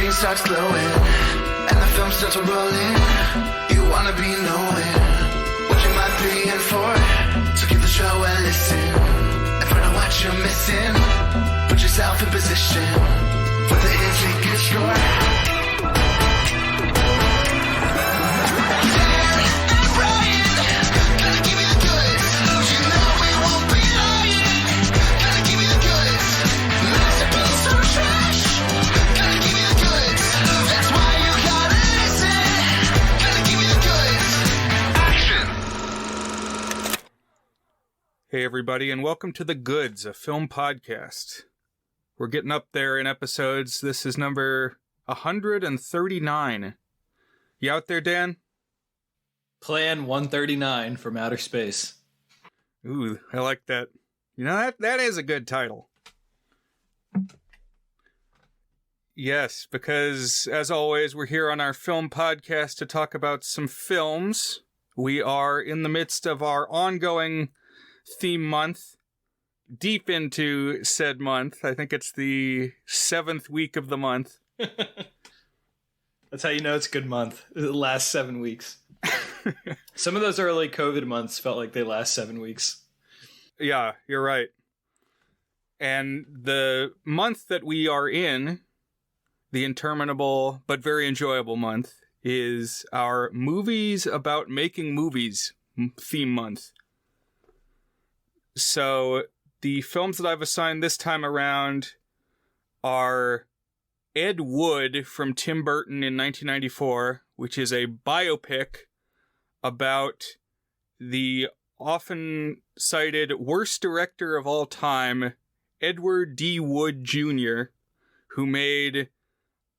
screen starts glowing, and the film starts rolling. You wanna be knowing what you might be in for. So give the show a listen and find out what you're missing. Put yourself in position for the hit score. Hey everybody, and welcome to The Goods, a film podcast. We're getting up there in episodes. This is number 139. You out there, Dan? Plan 139 from outer space. Ooh, I like that. You know, that is a good title. Yes, because, as always, we're here on our film podcast to talk about some films. We are in the midst of our ongoing theme month, deep into said month. I think it's the 7th week of the month. That's how you know it's a good month. The last 7 weeks. Some of those early COVID months felt like they last 7 weeks. Yeah, you're right. And the month that we are in, the interminable but very enjoyable month, is our Movies About Making Movies theme month. So the films that I've assigned this time around are Ed Wood from Tim Burton in 1994, which is a biopic about the often cited worst director of all time, Edward D. Wood Jr., who made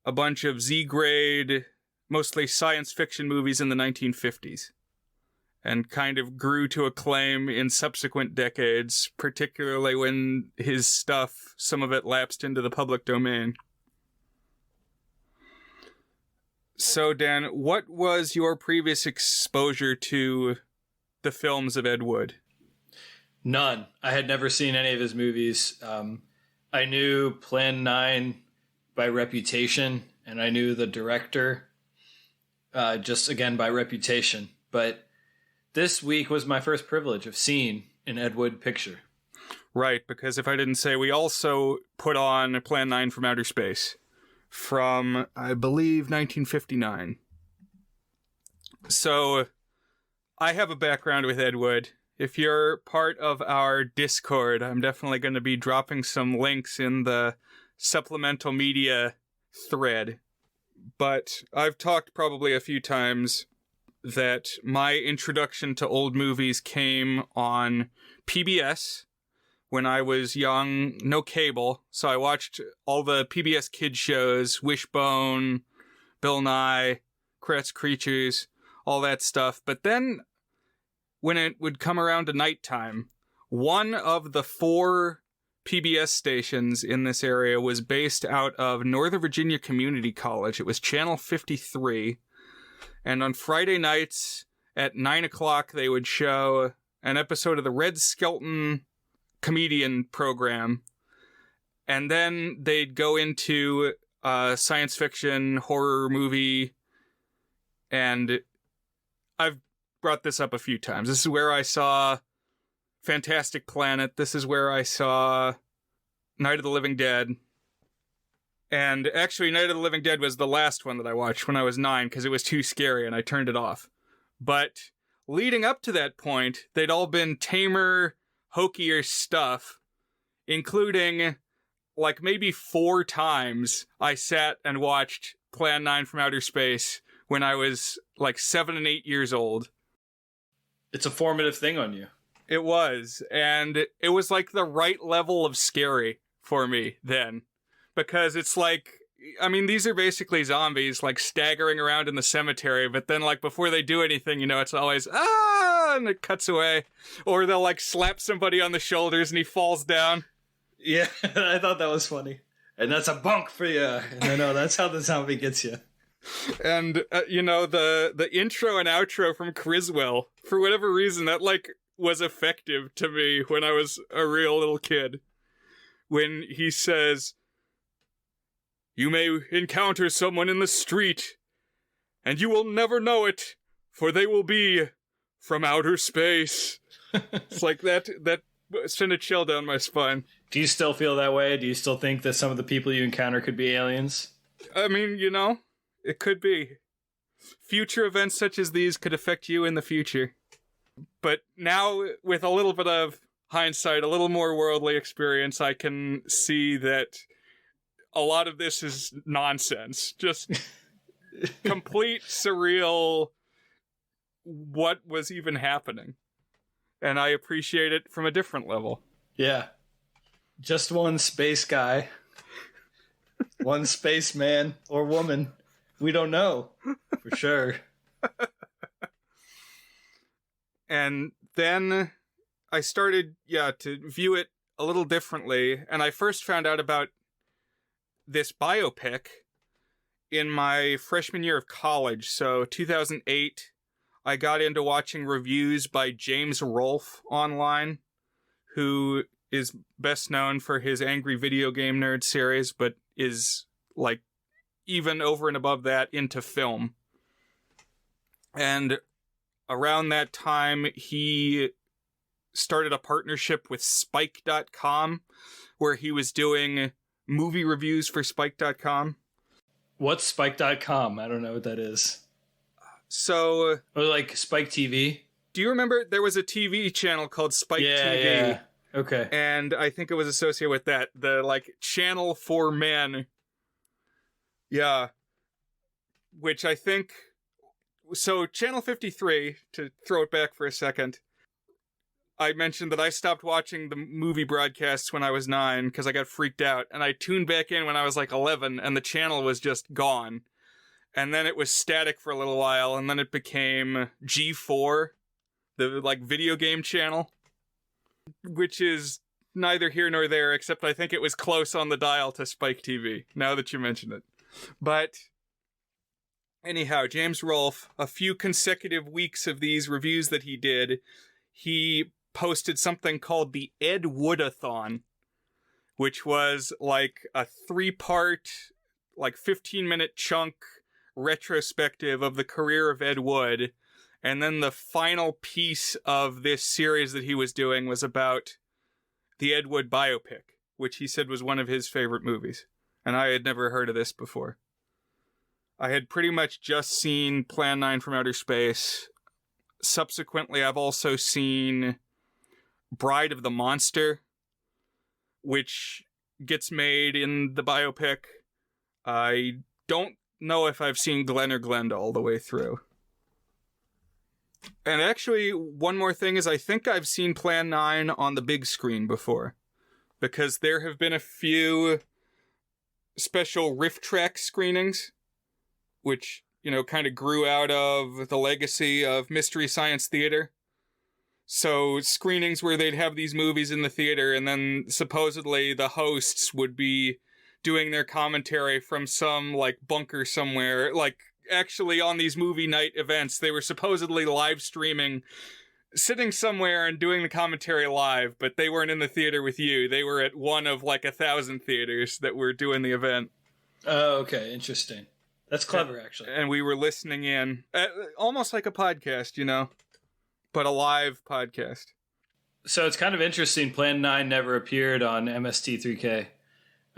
a bunch of Z-grade, mostly science fiction movies in the 1950s. And kind of grew to acclaim in subsequent decades, particularly when his stuff, some of it lapsed into the public domain. So, Dan, what was your previous exposure to the films of Ed Wood? None. I had never seen any of his movies. I knew Plan 9 by reputation, and I knew the director just, again, by reputation. But this week was my first privilege of seeing an Ed Wood picture. Right, because if I didn't say, we also put on Plan 9 from Outer Space from, I believe, 1959. So, I have a background with Ed Wood. If you're part of our Discord, I'm definitely going to be dropping some links in the supplemental media thread. But I've talked probably a few times that my introduction to old movies came on PBS when I was young, no cable, so I watched all the PBS kids shows, Wishbone, Bill Nye, Kratz Creatures, all that stuff. But then, when it would come around to nighttime, one of the 4 PBS stations in this area was based out of Northern Virginia Community College. It was Channel 53. And on Friday nights at 9 o'clock, they would show an episode of the Red Skelton comedian program. And then they'd go into a science fiction horror movie. And I've brought this up a few times. This is where I saw Fantastic Planet. This is where I saw Night of the Living Dead. And actually, Night of the Living Dead was the last one that I watched when I was 9 because it was too scary and I turned it off. But leading up to that point, they'd all been tamer, hokier stuff, including like maybe 4 times I sat and watched Plan 9 from Outer Space when I was like 7 and 8 years old. It's a formative thing on you. It was. And it was like the right level of scary for me then. Because it's like, I mean, these are basically zombies, like, staggering around in the cemetery, but then, like, before they do anything, you know, it's always, and it cuts away. Or they'll, like, slap somebody on the shoulders and he falls down. Yeah, I thought that was funny. And that's a bunk for you. And I know, that's how the zombie gets you. And, you know, the intro and outro from Criswell, for whatever reason, that, like, was effective to me when I was a real little kid. When he says, You may encounter someone in the street, and you will never know it, for they will be from outer space. It's like that sent a chill down my spine. Do you still feel that way? Do you still think that some of the people you encounter could be aliens? I mean, it could be. Future events such as these could affect you in the future. But now, with a little bit of hindsight, a little more worldly experience, I can see that a lot of this is nonsense. Just complete surreal what was even happening. And I appreciate it from a different level. Yeah. Just one space guy. One spaceman or woman. We don't know for sure. And then I started, to view it a little differently. And I first found out about this biopic in my freshman year of college. So 2008, I got into watching reviews by James Rolfe online, who is best known for his Angry Video Game Nerd series, but is, like, even over and above that into film. And around that time, he started a partnership with Spike.com, where he was doing movie reviews for Spike.com. What's Spike.com? I don't know what that is. So... Or like Spike TV? Do you remember there was a TV channel called Spike TV? Yeah. Okay. And I think it was associated with that. The, like, channel for men. Yeah. Which I think... So, Channel 53, to throw it back for a second, I mentioned that I stopped watching the movie broadcasts when I was 9 because I got freaked out. And I tuned back in when I was like 11 and the channel was just gone. And then it was static for a little while and then it became G4, the like video game channel, which is neither here nor there, except I think it was close on the dial to Spike TV, now that you mention it. But anyhow, James Rolfe, a few consecutive weeks of these reviews that he did, he posted something called the Ed Wood-a-thon, which was like a 3-part, like 15-minute chunk retrospective of the career of Ed Wood. And then the final piece of this series that he was doing was about the Ed Wood biopic, which he said was one of his favorite movies. And I had never heard of this before. I had pretty much just seen Plan 9 from Outer Space. Subsequently, I've also seen Bride of the Monster, which gets made in the biopic. I don't know if I've seen Glenn or Glenda all the way through. And actually, one more thing is I think I've seen Plan 9 on the big screen before, because there have been a few special riff track screenings, which, kind of grew out of the legacy of Mystery Science Theater. So screenings where they'd have these movies in the theater and then supposedly the hosts would be doing their commentary from some, like, bunker somewhere. Like, actually on these movie night events, they were supposedly live streaming, sitting somewhere and doing the commentary live, but they weren't in the theater with you. They were at one of, like, 1,000 theaters that were doing the event. Oh, okay. Interesting. That's clever, actually. And we were listening in, almost like a podcast, but a live podcast. So it's kind of interesting. Plan 9 never appeared on MST3K.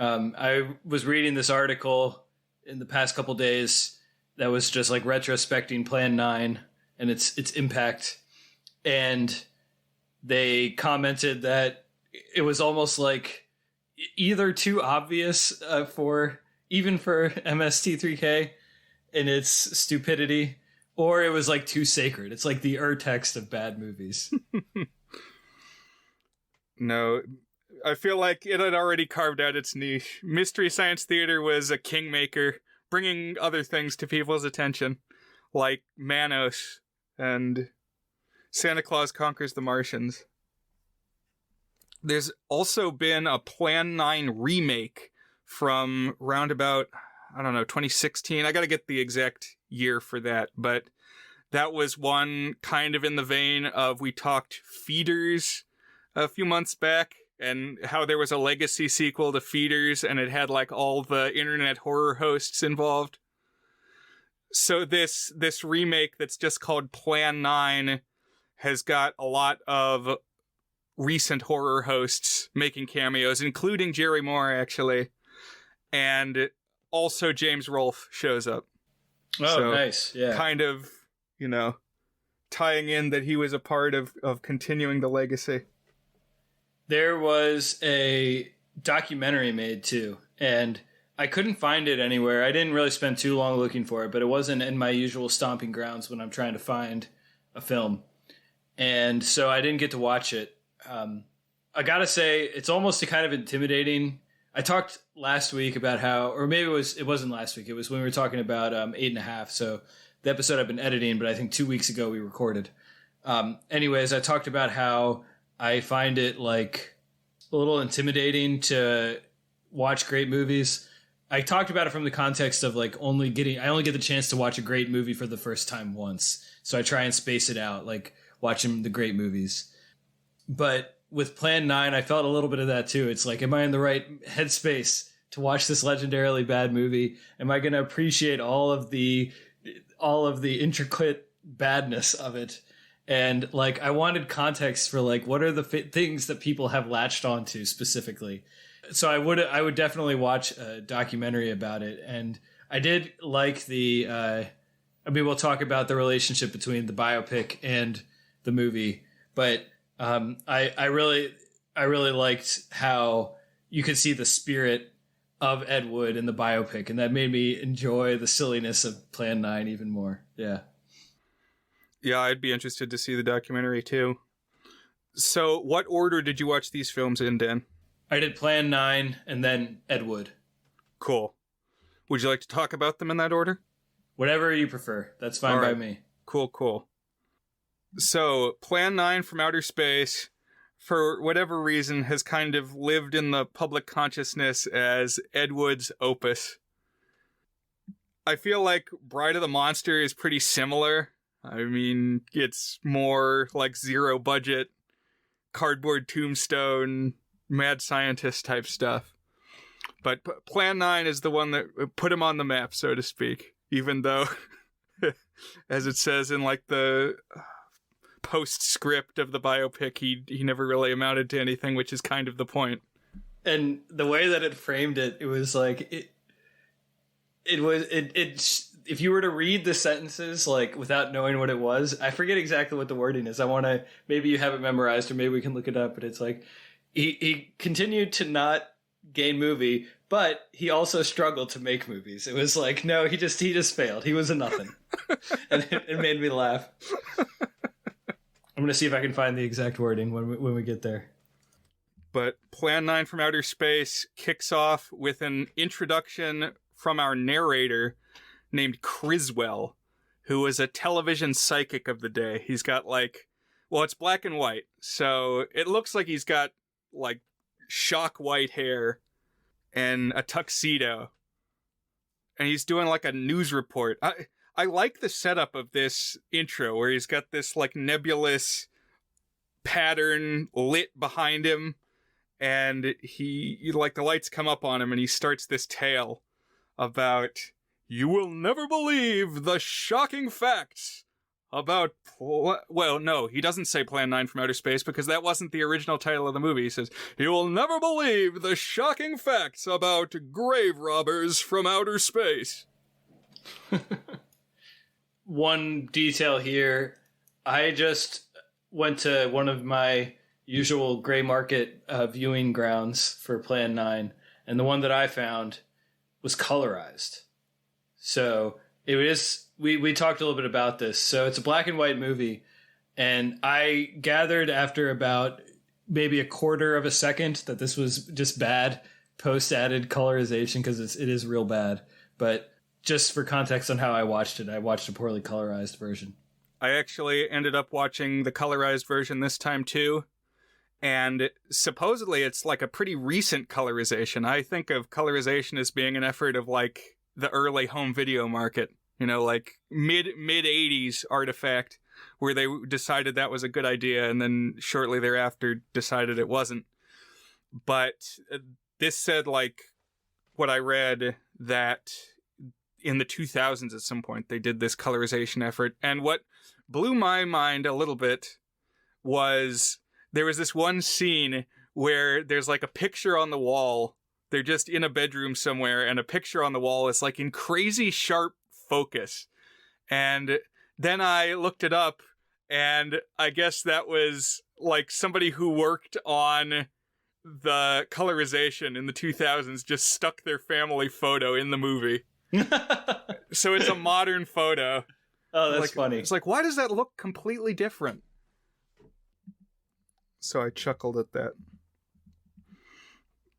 I was reading this article in the past couple days that was just like retrospecting Plan 9 and its impact. And they commented that it was almost like either too obvious for MST3K in its stupidity, or it was like too sacred. It's like the text of bad movies. No, I feel like it had already carved out its niche. Mystery Science Theater was a kingmaker, bringing other things to people's attention, like Manos and Santa Claus Conquers the Martians. There's also been a Plan 9 remake from roundabout, 2016. I gotta get the exact year for that, but that was one kind of in the vein of we talked Feeders a few months back, and how there was a legacy sequel to Feeders, and it had like all the internet horror hosts involved. So this remake that's just called Plan 9 has got a lot of recent horror hosts making cameos, including Jerry Moore, actually. And also James Rolfe shows up. Oh, so nice. Yeah. Kind of, tying in that he was a part of continuing the legacy. There was a documentary made, too, and I couldn't find it anywhere. I didn't really spend too long looking for it, but it wasn't in my usual stomping grounds when I'm trying to find a film. And so I didn't get to watch it. I gotta say, it's almost kind of intimidating. I talked last week about how, or maybe it wasn't last week. It was when we were talking about 8.5. So the episode I've been editing, but I think 2 weeks ago we recorded. Anyways, I talked about how I find it like a little intimidating to watch great movies. I talked about it from the context of like I only get the chance to watch a great movie for the first time once. So I try and space it out, like watching the great movies. But with Plan 9, I felt a little bit of that too. It's like, am I in the right headspace to watch this legendarily bad movie? Am I going to appreciate all of the intricate badness of it? And like, I wanted context for like, what are the things that people have latched onto specifically? So I would definitely watch a documentary about it. And I did like we'll talk about the relationship between the biopic and the movie, but I really liked how you could see the spirit of Ed Wood in the biopic, and that made me enjoy the silliness of Plan 9 even more. Yeah. Yeah, I'd be interested to see the documentary too. So what order did you watch these films in, Dan? I did Plan 9 and then Ed Wood. Cool. Would you like to talk about them in that order? Whatever you prefer. That's fine by me. Cool. So, Plan 9 from Outer Space, for whatever reason, has kind of lived in the public consciousness as Ed Wood's opus. I feel like Bride of the Monster is pretty similar. I mean, it's more like zero budget, cardboard tombstone, mad scientist type stuff. But Plan 9 is the one that put him on the map, so to speak, even though, as it says in like the postscript of the biopic, he never really amounted to anything, which is kind of the point. And the way that it framed it, it was like if you were to read the sentences like without knowing what it was, I forget exactly what the wording is. Maybe you have it memorized, or maybe we can look it up, but it's like he continued to not gain movie, but he also struggled to make movies. It was like, no, he just failed. He was a nothing. And it made me laugh. I'm going to see if I can find the exact wording when we get there. But Plan 9 from Outer Space kicks off with an introduction from our narrator named Criswell, who was a television psychic of the day. He's got it's black and white, so it looks like he's got like shock white hair and a tuxedo. And he's doing like a news report. I like the setup of this intro where he's got this like nebulous pattern lit behind him, and he like the lights come up on him and he starts this tale about, you will never believe the shocking facts about no, he doesn't say Plan 9 from Outer Space because that wasn't the original title of the movie. He says, you will never believe the shocking facts about grave robbers from outer space. One detail here, I just went to one of my usual gray market viewing grounds for Plan 9, and the one that I found was colorized. So it was, we talked a little bit about this. So it's a black and white movie, and I gathered after about maybe a quarter of a second that this was just bad post-added colorization, because it is real bad. But just for context on how I watched it, I watched a poorly colorized version. I actually ended up watching the colorized version this time too, and supposedly it's like a pretty recent colorization. I think of colorization as being an effort of like the early home video market, like mid 80s artifact, where they decided that was a good idea and then shortly thereafter decided it wasn't. But this said, like, what I read, that in the 2000s at some point they did this colorization effort. And what blew my mind a little bit was there was this one scene where there's like a picture on the wall. They're just in a bedroom somewhere, and a picture on the wall is like in crazy sharp focus. And then I looked it up, and I guess that was like somebody who worked on the colorization in the 2000s just stuck their family photo in the movie. So it's a modern photo. Oh, that's like, funny. It's like, why does that look completely different? So I chuckled at that.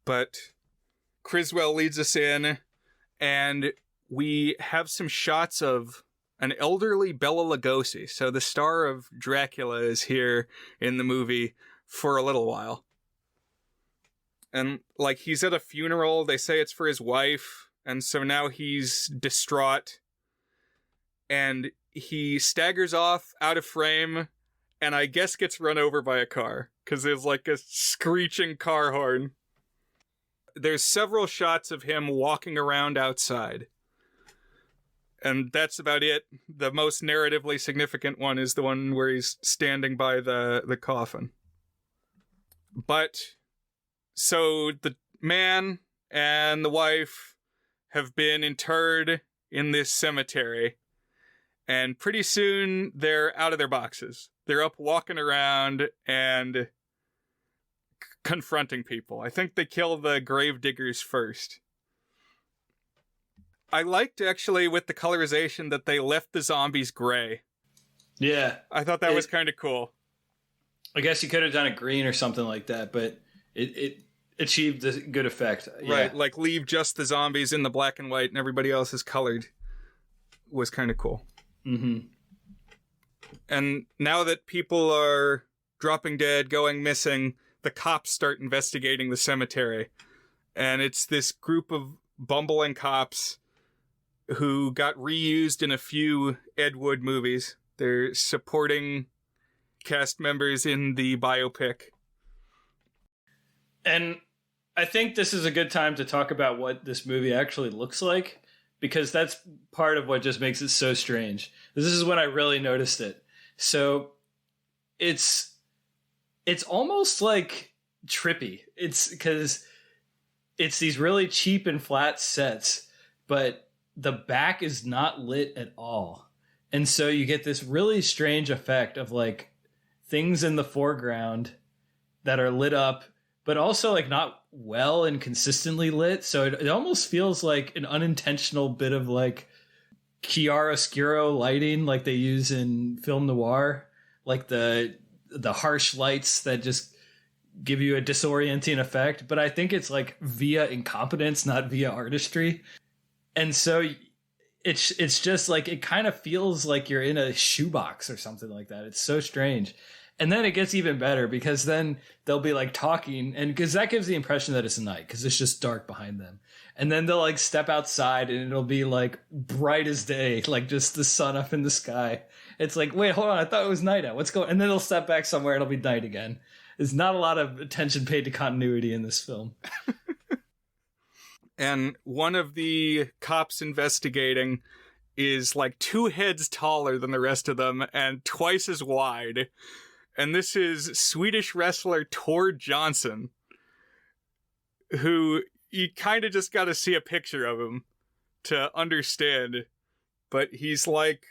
But Criswell leads us in, and we have some shots of an elderly Bela Lugosi. So the star of Dracula is here in the movie for a little while. And, like, he's at a funeral. They say it's for his wife. And so now he's distraught. And he staggers off out of frame, and I guess gets run over by a car, because there's like a screeching car horn. There's several shots of him walking around outside. And that's about it. The most narratively significant one is the one where he's standing by the coffin. But, so the man and the wife have been interred in this cemetery. And pretty soon, they're out of their boxes. They're up walking around and confronting people. I think they kill the grave diggers first. I liked, actually, with the colorization, that they left the zombies gray. Yeah. I thought that was kind of cool. I guess you could have done it green or something like that, but it achieved a good effect. Yeah. Right, like leave just the zombies in the black and white and everybody else is colored. Was kind of cool. Mm-hmm. And now that people are dropping dead, going missing, the cops start investigating the cemetery. And it's this group of bumbling cops who got reused in a few Ed Wood movies. They're supporting cast members in the biopic. And I think this is a good time to talk about what this movie actually looks like, because that's part of what just makes it so strange. This is when I really noticed it. So it's almost like trippy. It's because it's these really cheap and flat sets, but the back is not lit at all. And so you get this really strange effect of like things in the foreground that are lit up, but also like not well and consistently lit. So it almost feels like an unintentional bit of like chiaroscuro lighting like they use in film noir, like the harsh lights that just give you a disorienting effect. But I think it's like via incompetence, not via artistry. And so it's just like, it kind of feels like you're in a shoebox or something like that. It's so strange. And then it gets even better, because then they'll be like talking, and because that gives the impression that it's night because it's just dark behind them. And then they'll like step outside and it'll be like bright as day, like just the sun up in the sky. It's like, wait, hold on, I thought it was night out. What's going on? And then they'll step back somewhere and it'll be night again. There's not a lot of attention paid to continuity in this film. And one of the cops investigating is like 2 heads taller than the rest of them and twice as wide. And this is Swedish wrestler Tor Johnson, who you kind of just got to see a picture of him to understand. But he's like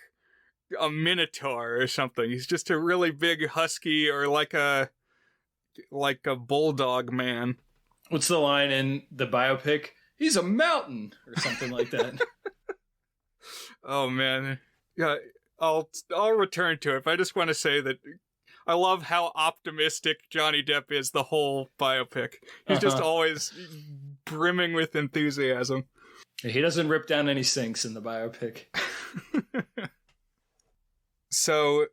a minotaur or something. He's just a really big husky, or like a bulldog man. What's the line in the biopic? He's a mountain or something like that. Oh man. Yeah, I'll return to it. But I just want to say that I love how optimistic Johnny Depp is the whole biopic. He's just always brimming with enthusiasm. He doesn't rip down any sinks in the biopic. So,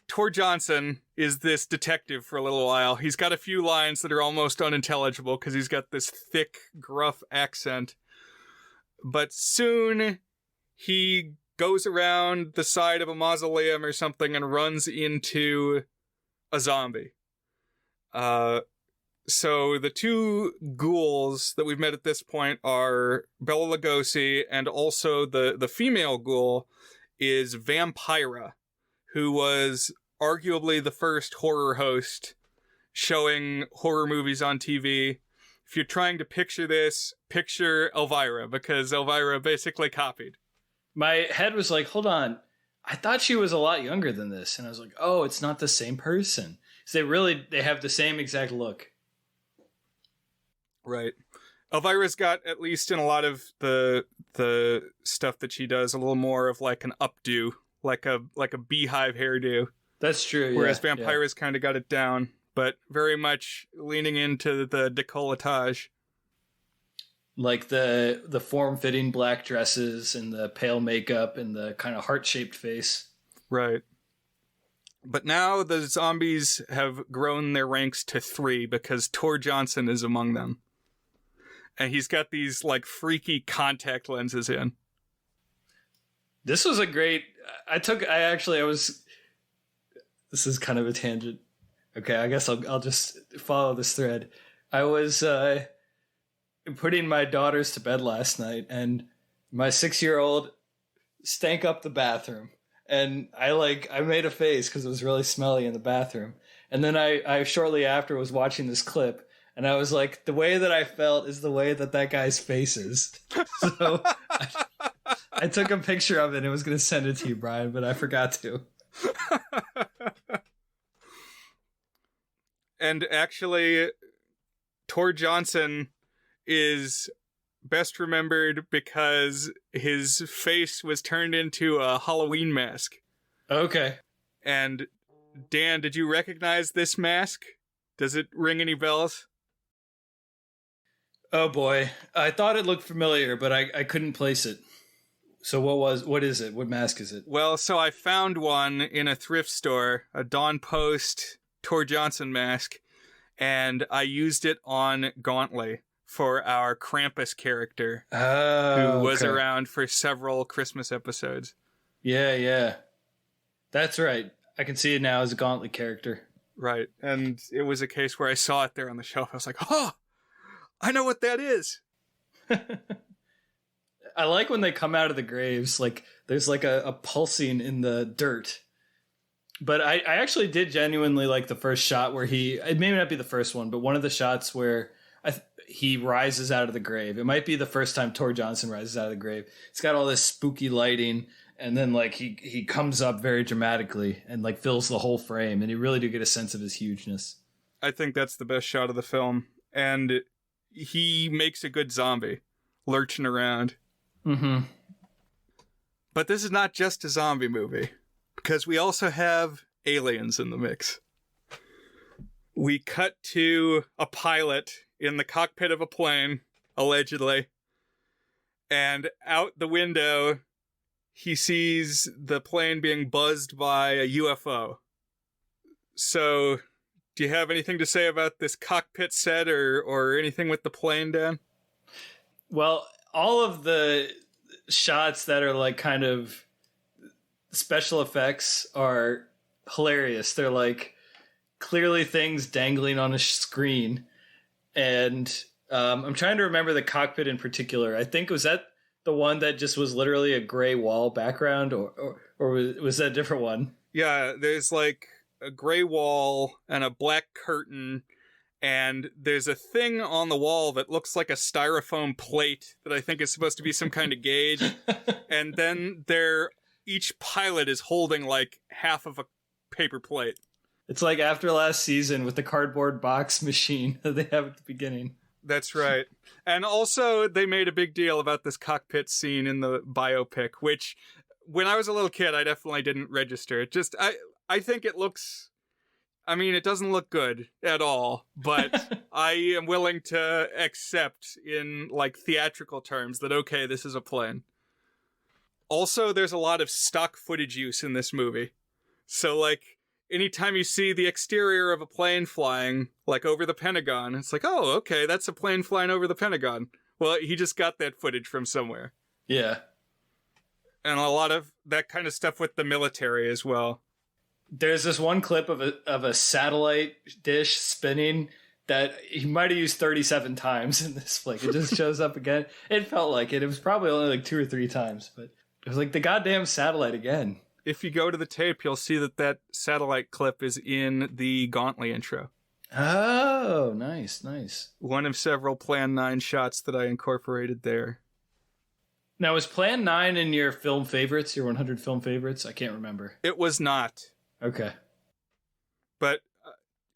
Tor Johnson is this detective for a little while. He's got a few lines that are almost unintelligible because he's got this thick, gruff accent. But soon, he goes around the side of a mausoleum or something and runs into a zombie. So the two ghouls that we've met at this point are Bela Lugosi, and also the female ghoul is Vampira, who was arguably the first horror host showing horror movies on TV. If you're trying to picture this, picture Elvira, because Elvira basically copied. My head was like, hold on. I thought she was a lot younger than this. And I was like, oh, it's not the same person. So they have the same exact look. Right. Elvira's got, at least in a lot of the stuff that she does, a little more of like an updo, like a beehive hairdo. That's true. Whereas Vampira's kind of got it down, but very much leaning into the décolletage. Like the form-fitting black dresses and the pale makeup and the kind of heart-shaped face. Right. But now the zombies have grown their ranks to 3 because Tor Johnson is among them. And he's got these like freaky contact lenses in. This was a great... This is kind of a tangent. Okay, I guess I'll just follow this thread. I was putting my daughters to bed last night, and my 6-year-old stank up the bathroom. And I made a face because it was really smelly in the bathroom. And then I shortly after was watching this clip, and I was like, the way that I felt is the way that guy's face is. So I took a picture of it and was going to send it to you, Brian, but I forgot to. And actually, Tor Johnson is best remembered because his face was turned into a Halloween mask. Okay. And Dan, did you recognize this mask? Does it ring any bells? Oh boy. I thought it looked familiar, but I couldn't place it. So what is it? What mask is it? Well, so I found one in a thrift store, a Dawn Post Tor Johnson mask, and I used it on Gauntlet for our Krampus character, who was around for several Christmas episodes. Yeah. That's right. I can see it now as a Gauntlet character. Right. And it was a case where I saw it there on the shelf. I was like, oh, I know what that is. I like when they come out of the graves, like there's like a pulsing in the dirt. But I actually did genuinely like the first shot where it may not be the first one, but one of the shots where he rises out of the grave. It might be the first time Tor Johnson rises out of the grave. It's got all this spooky lighting, and then like he comes up very dramatically and like fills the whole frame, and you really do get a sense of his hugeness. I think that's the best shot of the film, and he makes a good zombie lurching around. Mm-hmm. But this is not just a zombie movie, because we also have aliens in the mix. We cut to a pilot in the cockpit of a plane, allegedly, and out the window, he sees the plane being buzzed by a UFO. So, do you have anything to say about this cockpit set or anything with the plane, Dan? Well, all of the shots that are like kind of special effects are hilarious. They're like clearly things dangling on a screen. And I'm trying to remember the cockpit in particular. I think, was that the one that just was literally a gray wall background, or was that a different one? Yeah, there's like a gray wall and a black curtain, and there's a thing on the wall that looks like a styrofoam plate that I think is supposed to be some kind of gauge. And then each pilot is holding like half of a paper plate. It's like After Last Season with the cardboard box machine that they have at the beginning. That's right. And also, they made a big deal about this cockpit scene in the biopic, which, when I was a little kid, I definitely didn't register. It just, I think it looks, I mean, it doesn't look good at all, but I am willing to accept in, like, theatrical terms that, okay, this is a plane. Also, there's a lot of stock footage use in this movie. So, like, anytime you see the exterior of a plane flying, like over the Pentagon, it's like, oh, okay, that's a plane flying over the Pentagon. Well, he just got that footage from somewhere. Yeah. And a lot of that kind of stuff with the military as well. There's this one clip of a satellite dish spinning that he might have used 37 times in this flick. It just shows up again. It felt like it. It was probably only like 2 or 3 times, but it was like the goddamn satellite again. If you go to the tape, you'll see that satellite clip is in the Gauntlet intro. Oh, nice. One of several Plan 9 shots that I incorporated there. Now, was Plan 9 in your film favorites, your 100 film favorites? I can't remember. It was not. Okay. But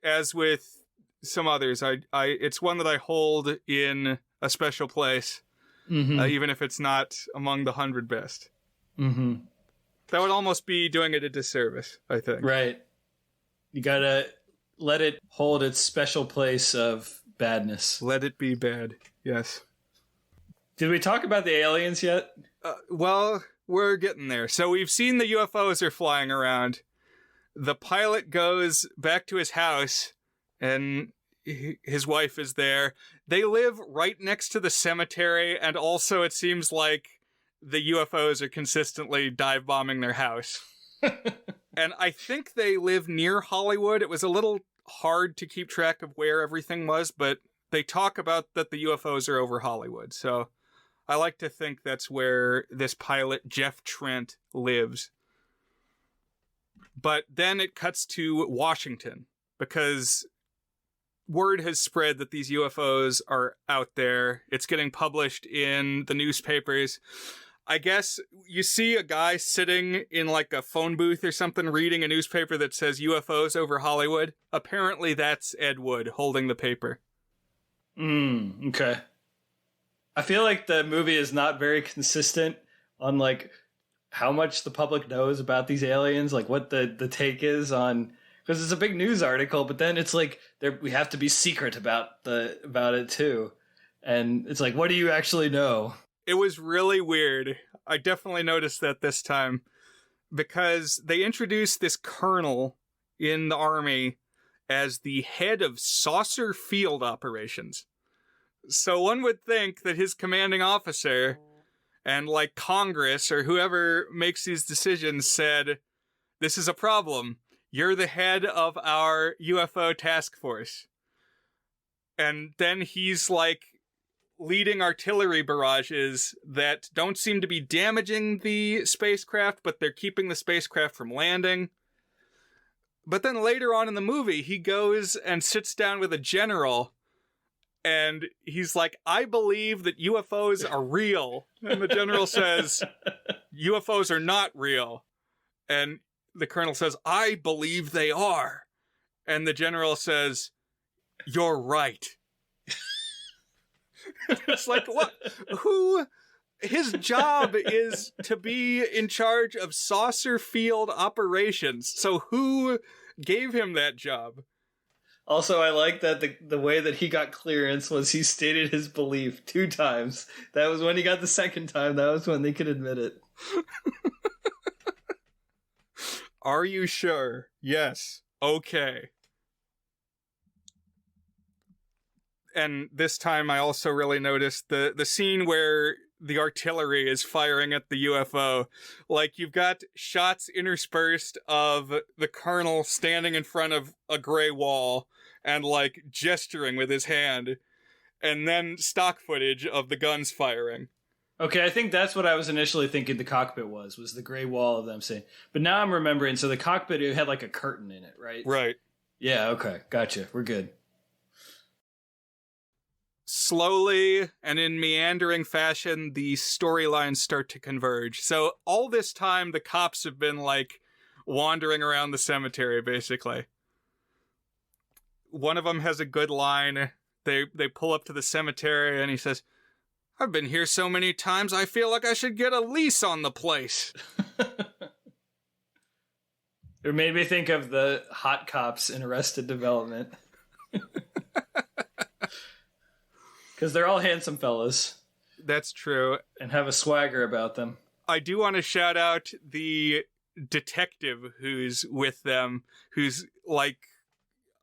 as with some others, I it's one that I hold in a special place, even if it's not among the 100 best. Mm-hmm. That would almost be doing it a disservice, I think. Right. You gotta let it hold its special place of badness. Let it be bad, yes. Did we talk about the aliens yet? Well, we're getting there. So we've seen the UFOs are flying around. The pilot goes back to his house, and his wife is there. They live right next to the cemetery, and also it seems like the UFOs are consistently dive bombing their house. And I think they live near Hollywood. It was a little hard to keep track of where everything was, but they talk about that the UFOs are over Hollywood. So I like to think that's where this pilot, Jeff Trent, lives. But then it cuts to Washington, because word has spread that these UFOs are out there. It's getting published in the newspapers. I guess you see a guy sitting in like a phone booth or something reading a newspaper that says UFOs over Hollywood. Apparently that's Ed Wood holding the paper. Okay. I feel like the movie is not very consistent on like how much the public knows about these aliens, like what the take is on, because it's a big news article, but then it's like we have to be secret about it too. And it's like, what do you actually know? It was really weird. I definitely noticed that this time, because they introduced this colonel in the army as the head of saucer field operations. So one would think that his commanding officer and like Congress or whoever makes these decisions said, this is a problem. You're the head of our UFO task force. And then he's like leading artillery barrages that don't seem to be damaging the spacecraft, but they're keeping the spacecraft from landing. But then later on in the movie, he goes and sits down with a general, and he's like, I believe that UFOs are real. And the general says, UFOs are not real. And the colonel says, I believe they are. And the general says, you're right. It's like, what? Who? His job is to be in charge of saucer field operations. So who gave him that job? Also, I like that the way that he got clearance was he stated his belief 2 times. That was when he got the second time. That was when they could admit it. Are you sure? Yes. Okay. And this time I also really noticed the scene where the artillery is firing at the UFO. Like, you've got shots interspersed of the colonel standing in front of a gray wall and, like, gesturing with his hand. And then stock footage of the guns firing. Okay, I think that's what I was initially thinking the cockpit was the gray wall of them saying. But now I'm remembering, so the cockpit, it had, like, a curtain in it, right? Right. Yeah, okay, gotcha. We're good. Slowly and in meandering fashion, the storylines start to converge. So all this time, the cops have been, like, wandering around the cemetery, basically. One of them has a good line. They pull up to the cemetery, and he says, I've been here so many times, I feel like I should get a lease on the place. It made me think of the hot cops in Arrested Development. Because they're all handsome fellas. That's true. And have a swagger about them. I do want to shout out the detective who's with them, who's like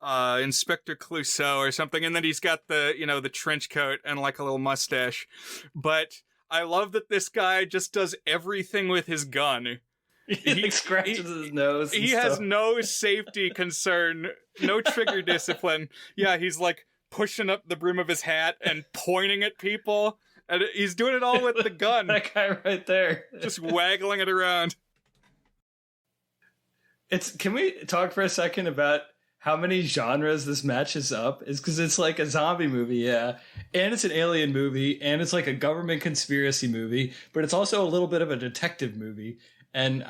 Inspector Clouseau or something, and then he's got the trench coat and like a little mustache. But I love that this guy just does everything with his gun. He scratches his nose. He has no safety concern, no trigger discipline. Yeah, he's like, pushing up the brim of his hat and pointing at people. And he's doing it all with the gun. That guy right there. Just waggling it around. Can we talk for a second about how many genres this matches up? Is because it's like a zombie movie, yeah, and it's an alien movie, and it's like a government conspiracy movie, but it's also a little bit of a detective movie, and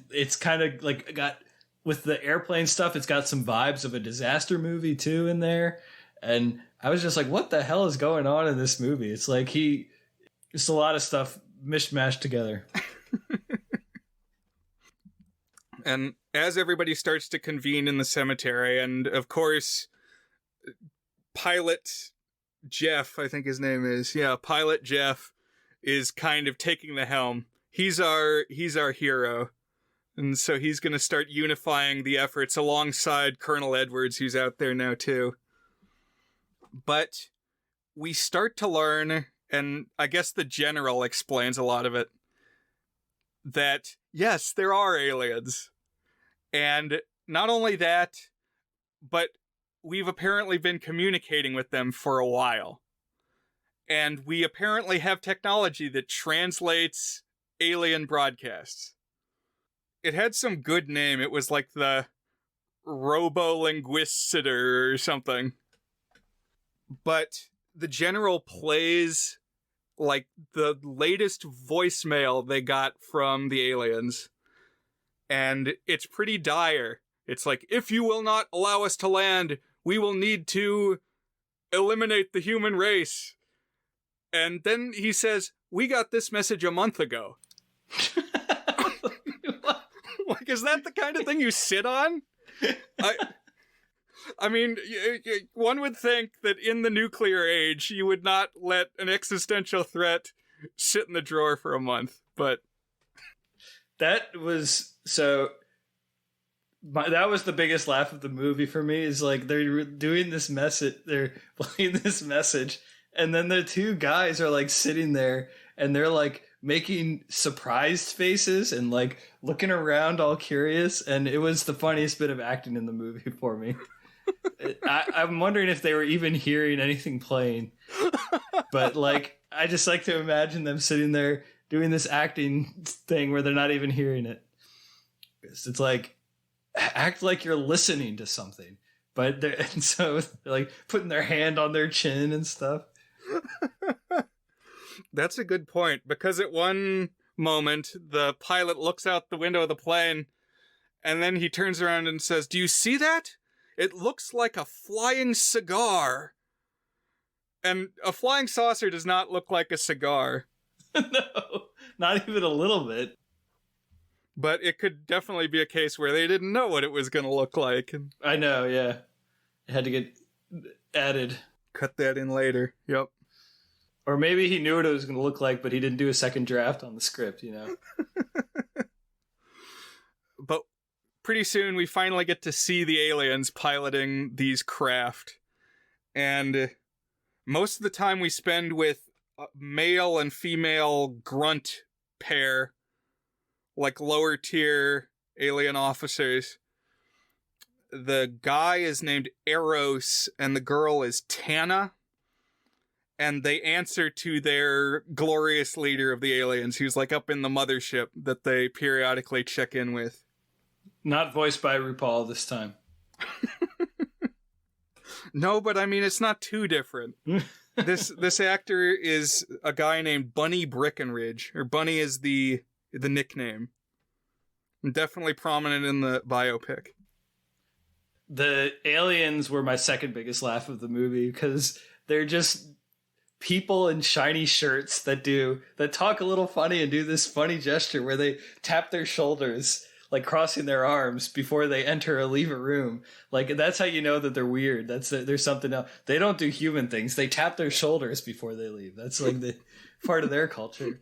it's kind of like got, with the airplane stuff, it's got some vibes of a disaster movie too in there, and I was just like, what the hell is going on in this movie? It's like it's a lot of stuff mishmashed together. And as everybody starts to convene in the cemetery, and of course, Pilot Jeff, I think his name is, Pilot Jeff is kind of taking the helm. He's our hero. And so he's going to start unifying the efforts alongside Colonel Edwards, who's out there now too. But we start to learn, and I guess the general explains a lot of it, that yes, there are aliens. And not only that, but we've apparently been communicating with them for a while. And we apparently have technology that translates alien broadcasts. It had some good name. It was like the Robolinguister or something. But the general plays like the latest voicemail they got from the aliens. And it's pretty dire. It's like, if you will not allow us to land, we will need to eliminate the human race. And then he says, we got this message a month ago. Like, is that the kind of thing you sit on? I mean, one would think that in the nuclear age, you would not let an existential threat sit in the drawer for a month, but... That was that was the biggest laugh of the movie for me, is like they're doing this message, they're playing this message, and then the two guys are like sitting there and they're like making surprised faces and like looking around all curious, and it was the funniest bit of acting in the movie for me. I'm wondering if they were even hearing anything playing, but like I just like to imagine them sitting there doing this acting thing where they're not even hearing it. It's like, act like you're listening to something, but and so they're like putting their hand on their chin and stuff. That's a good point, because at one moment the pilot looks out the window of the plane and then he turns around and says, "Do you see that? It looks like a flying cigar." And a flying saucer does not look like a cigar. No, not even a little bit. But it could definitely be a case where they didn't know what it was going to look like. I know, yeah. It had to get added. Cut that in later. Yep. Or maybe he knew what it was going to look like, but he didn't do a second draft on the script, you know? But pretty soon we finally get to see the aliens piloting these craft. And most of the time we spend with a male and female grunt pair, like lower tier alien officers. The guy is named Eros and the girl is Tana. And they answer to their glorious leader of the aliens, who's like up in the mothership that they periodically check in with. Not voiced by RuPaul this time. No, but I mean, it's not too different. This actor is a guy named Bunny Breckenridge, or Bunny is the nickname. Definitely prominent in the biopic. The aliens were my second biggest laugh of the movie, because they're just people in shiny shirts that talk a little funny and do this funny gesture where they tap their shoulders, like crossing their arms before they enter or leave a room. Like, that's how you know that they're weird. There's something else. They don't do human things. They tap their shoulders before they leave. That's like the part of their culture.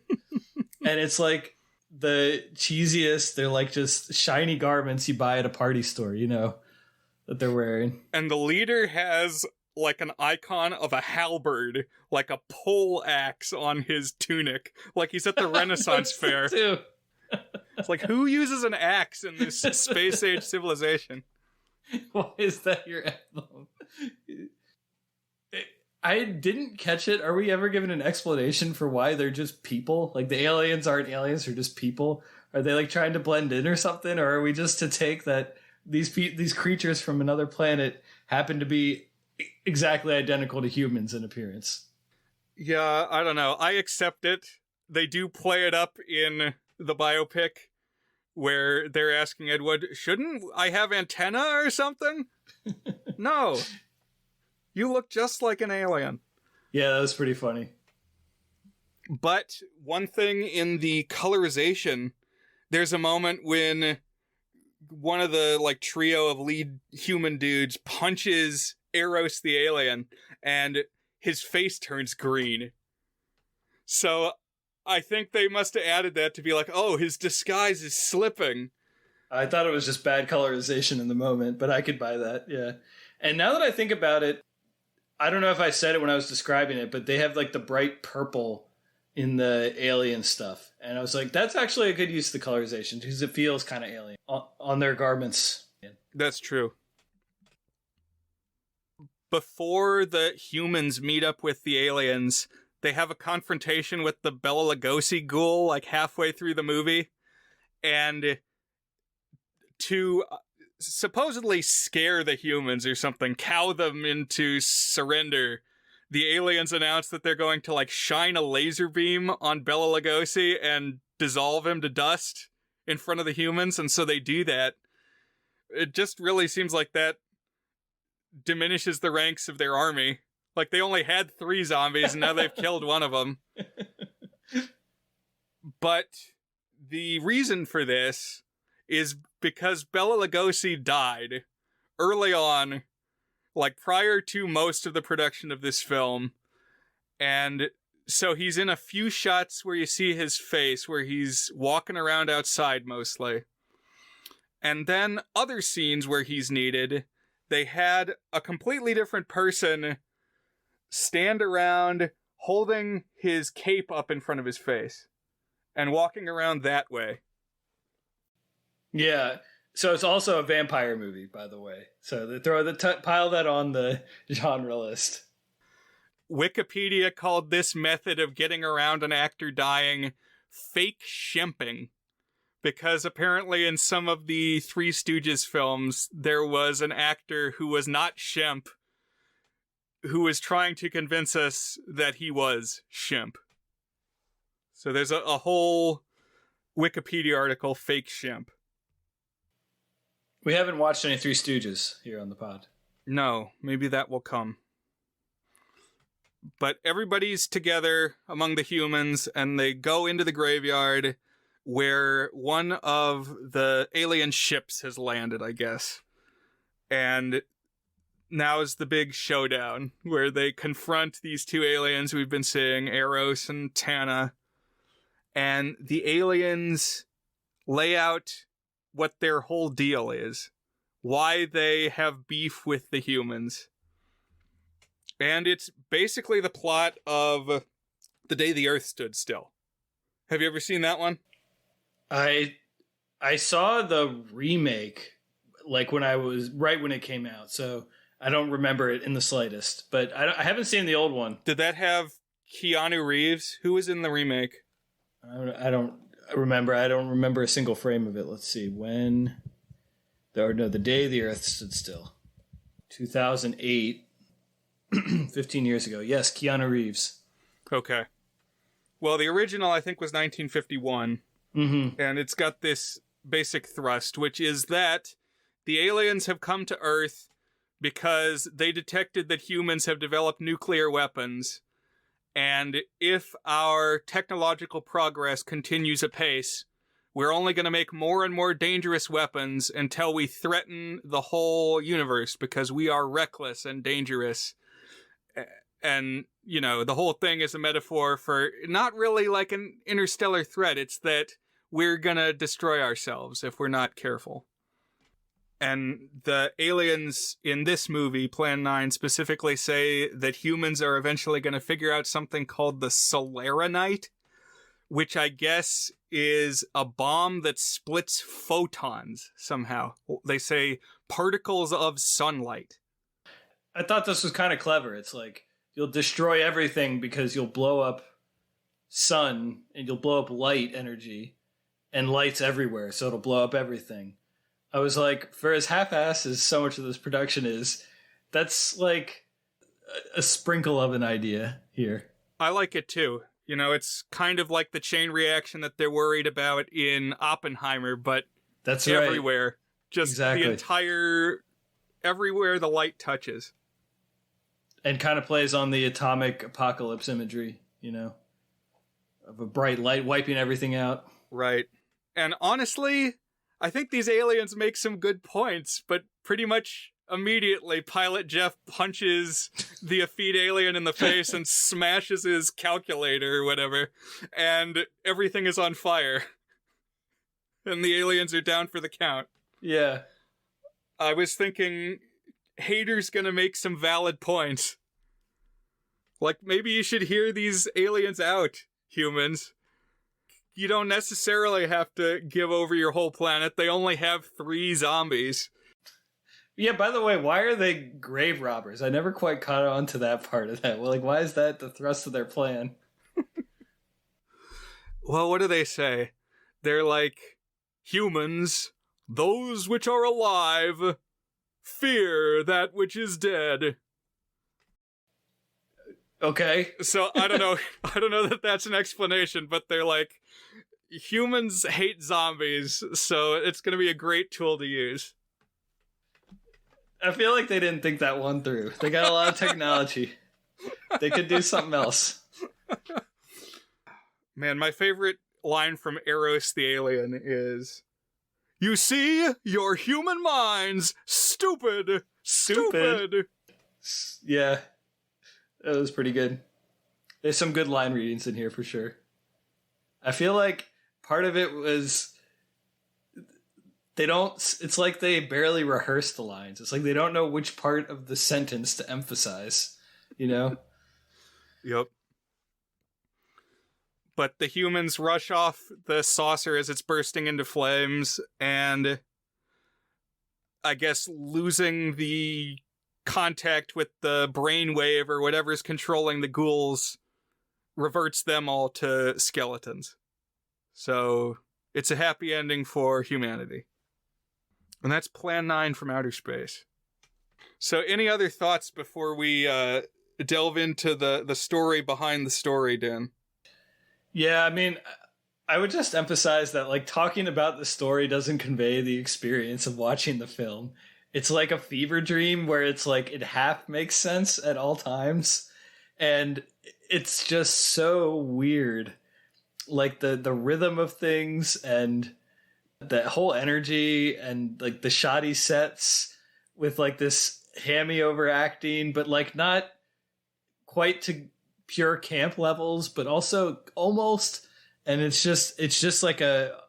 And it's like the cheesiest. They're like just shiny garments you buy at a party store, you know, that they're wearing. And the leader has like an icon of a halberd, like a pole axe on his tunic, like he's at the Renaissance fair. Too. It's like, who uses an axe in this space age civilization? Why is that your emblem? I didn't catch it. Are we ever given an explanation for why they're just people? Like the aliens aren't aliens, they're just people? Are they like trying to blend in or something? Or are we just to take that these creatures from another planet happen to be exactly identical to humans in appearance? Yeah, I don't know. I accept it. They do play it up in the biopic where they're asking Ed Wood, shouldn't I have antenna or something? No. You look just like an alien. Yeah, that was pretty funny. But one thing in the colorization, there's a moment when one of the like trio of lead human dudes punches Eros the alien and his face turns green. So I think they must have added that to be like, oh, his disguise is slipping. I thought it was just bad colorization in the moment, but I could buy that, yeah. And now that I think about it, I don't know if I said it when I was describing it, but they have like the bright purple in the alien stuff. And I was like, that's actually a good use of the colorization because it feels kind of alien on their garments. That's true. Before the humans meet up with the aliens, they have a confrontation with the Bela Lugosi ghoul like halfway through the movie. And to supposedly scare the humans or something, cow them into surrender, the aliens announce that they're going to like shine a laser beam on Bela Lugosi and dissolve him to dust in front of the humans. And so they do that. It just really seems like that diminishes the ranks of their army. Like they only had 3 zombies and now they've killed one of them. But the reason for this is because Bela Lugosi died early on, like prior to most of the production of this film. And so he's in a few shots where you see his face, where he's walking around outside mostly. And then other scenes where he's needed, they had a completely different person stand around holding his cape up in front of his face and walking around that way. Yeah. So it's also a vampire movie, by the way. So they pile that on the genre list. Wikipedia called this method of getting around an actor dying fake shimping, because apparently in some of the Three Stooges films, there was an actor who was not Shemp who was trying to convince us that he was Shemp. So there's a whole Wikipedia article, fake Shemp. We haven't watched any Three Stooges here on the pod. No, maybe that will come. But everybody's together among the humans, and they go into the graveyard where one of the alien ships has landed, I guess. And now is the big showdown, where they confront these 2 aliens we've been seeing, Eros and Tana. And the aliens lay out what their whole deal is, why they have beef with the humans. And it's basically the plot of The Day the Earth Stood Still. Have you ever seen that one? I saw the remake like when it came out, so I don't remember it in the slightest. But I haven't seen the old one. Did that have Keanu Reeves? Who was in the remake? I don't remember. I don't remember a single frame of it. Let's see. The Day the Earth Stood Still. 2008. 15 years ago. Yes, Keanu Reeves. Okay. Well, the original, I think, was 1951. Mm-hmm. And it's got this basic thrust, which is that the aliens have come to Earth because they detected that humans have developed nuclear weapons. And if our technological progress continues apace, we're only going to make more and more dangerous weapons until we threaten the whole universe because we are reckless and dangerous. And, you know, the whole thing is a metaphor for not really like an interstellar threat. It's that we're going to destroy ourselves if we're not careful. And the aliens in this movie, Plan 9, specifically say that humans are eventually going to figure out something called the Solaranite, which I guess is a bomb that splits photons somehow. They say particles of sunlight. I thought this was kind of clever. It's like you'll destroy everything because you'll blow up sun and you'll blow up light energy, and light's everywhere, so it'll blow up everything. I was like, for as half-assed as so much of this production is, that's like a sprinkle of an idea here. I like it too. You know, it's kind of like the chain reaction that they're worried about in Oppenheimer, but that's everywhere. Right. Just exactly. The entire, everywhere the light touches. And kind of plays on the atomic apocalypse imagery, you know, of a bright light wiping everything out. Right. And honestly, I think these aliens make some good points, but pretty much immediately Pilot Jeff punches the effete alien in the face and smashes his calculator or whatever, and everything is on fire. And the aliens are down for the count. Yeah. I was thinking Hader's gonna make some valid points. Like, maybe you should hear these aliens out, humans. You don't necessarily have to give over your whole planet. They only have 3 zombies. Yeah, by the way, why are they grave robbers? I never quite caught on to that part of that. Well, like, why is that the thrust of their plan? Well, what do they say? They're like, humans, those which are alive, fear that which is dead. Okay. So I don't know. I don't know that that's an explanation, but they're like, humans hate zombies, so it's going to be a great tool to use. I feel like they didn't think that one through. They got a lot of technology. They could do something else. Man, my favorite line from Eros the Alien is, "You see, your human minds, stupid. Yeah, that was pretty good. There's some good line readings in here for sure. I feel like part of it was it's like they barely rehearse the lines. It's like they don't know which part of the sentence to emphasize, you know? Yep. But the humans rush off the saucer as it's bursting into flames, and I guess losing the contact with the brainwave or whatever's controlling the ghouls reverts them all to skeletons. So it's a happy ending for humanity. And that's Plan 9 from Outer Space. So any other thoughts before we delve into the story behind the story, Dan? Yeah, I mean, I would just emphasize that, like, talking about the story doesn't convey the experience of watching the film. It's like a fever dream where it's like it half makes sense at all times. And it's just so weird. Like the rhythm of things and the whole energy and like the shoddy sets with like this hammy overacting, but like not quite to pure camp levels, but also almost. And it's just like a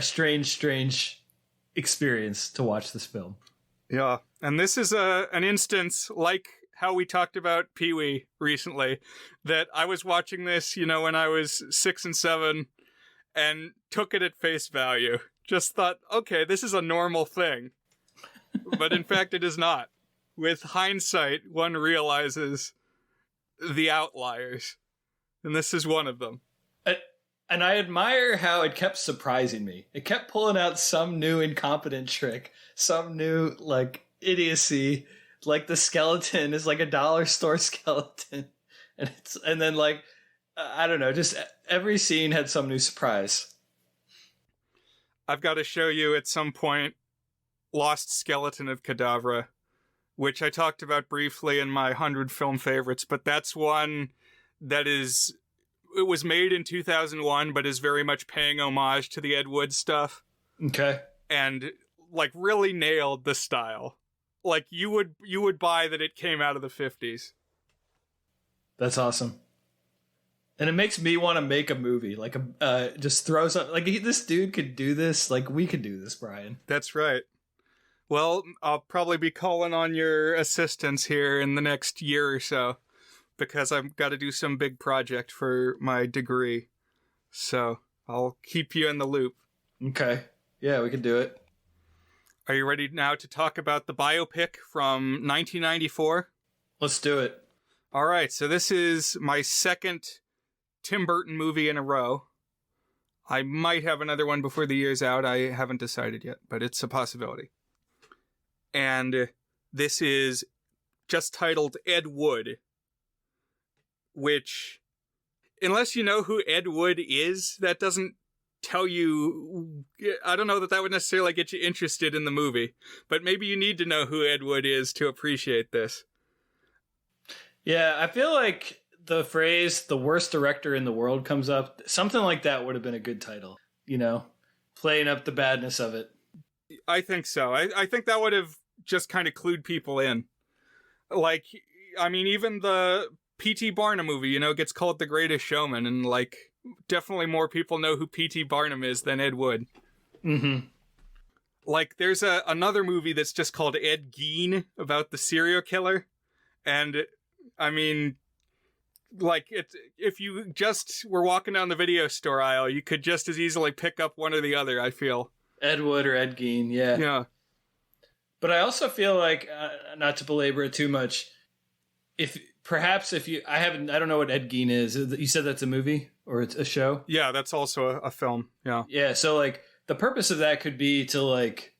strange experience to watch this film. Yeah. And this is an instance like how we talked about Pee-wee recently, that I was watching this, you know, when I was 6 and 7 and took it at face value. Just thought, okay, this is a normal thing. But in fact, it is not. With hindsight, one realizes the outliers. And this is one of them. And I admire how it kept surprising me. It kept pulling out some new incompetent trick, some new, like, idiocy. Like, the skeleton is like a dollar store skeleton. And then, like, I don't know, just every scene had some new surprise. I've got to show you at some point Lost Skeleton of Cadavra, which I talked about briefly in my 100 film favorites, but that's one that is... It was made in 2001, but is very much paying homage to the Ed Wood stuff. Okay. And, like, really nailed the style. Like, you would buy that it came out of the 50s. That's awesome. And it makes me want to make a movie. Like, just throw something. Like, this dude could do this. Like, we could do this, Brian. That's right. Well, I'll probably be calling on your assistance here in the next year or so, because I've got to do some big project for my degree. So I'll keep you in the loop. Okay. Yeah, we can do it. Are you ready now to talk about the biopic from 1994? Let's do it. All right, so this is my second Tim Burton movie in a row. I might have another one before the year's out. I haven't decided yet, but it's a possibility. And this is just titled Ed Wood, which, unless you know who Ed Wood is, that doesn't tell you... I don't know that would necessarily get you interested in the movie, but maybe you need to know who Ed Wood is to appreciate this. Yeah, I feel like the phrase "the worst director in the world" comes up. Something like that would have been a good title, you know, playing up the badness of it. I think so. I think that would have just kind of clued people in. Like, I mean, even the P.T. Barnum movie, you know, gets called The Greatest Showman, and, like, definitely more people know who P.T. Barnum is than Ed Wood. Mm-hmm. Like, there's another movie that's just called Ed Gein about the serial killer, and... I mean, like, if you just were walking down the video store aisle, you could just as easily pick up one or the other, I feel. Ed Wood or Ed Gein, yeah. Yeah. But I also feel like, not to belabor it too much, I don't know what Ed Gein is. You said that's a movie or it's a show? Yeah, that's also a film, yeah. Yeah, so, like, the purpose of that could be to, like,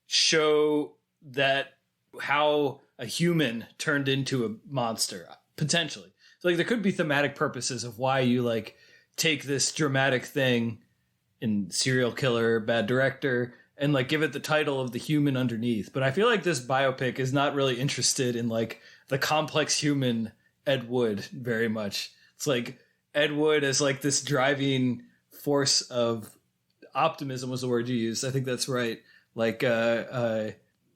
show that how a human turned into a monster, potentially. So, like, there could be thematic purposes of why you, like, take this dramatic thing in serial killer, bad director, and, like, give it the title of the human underneath. But I feel like this biopic is not really interested in, like, the complex human Ed Wood very much. It's like Ed Wood as, like, this driving force of optimism was the word you used. I think that's right. Like,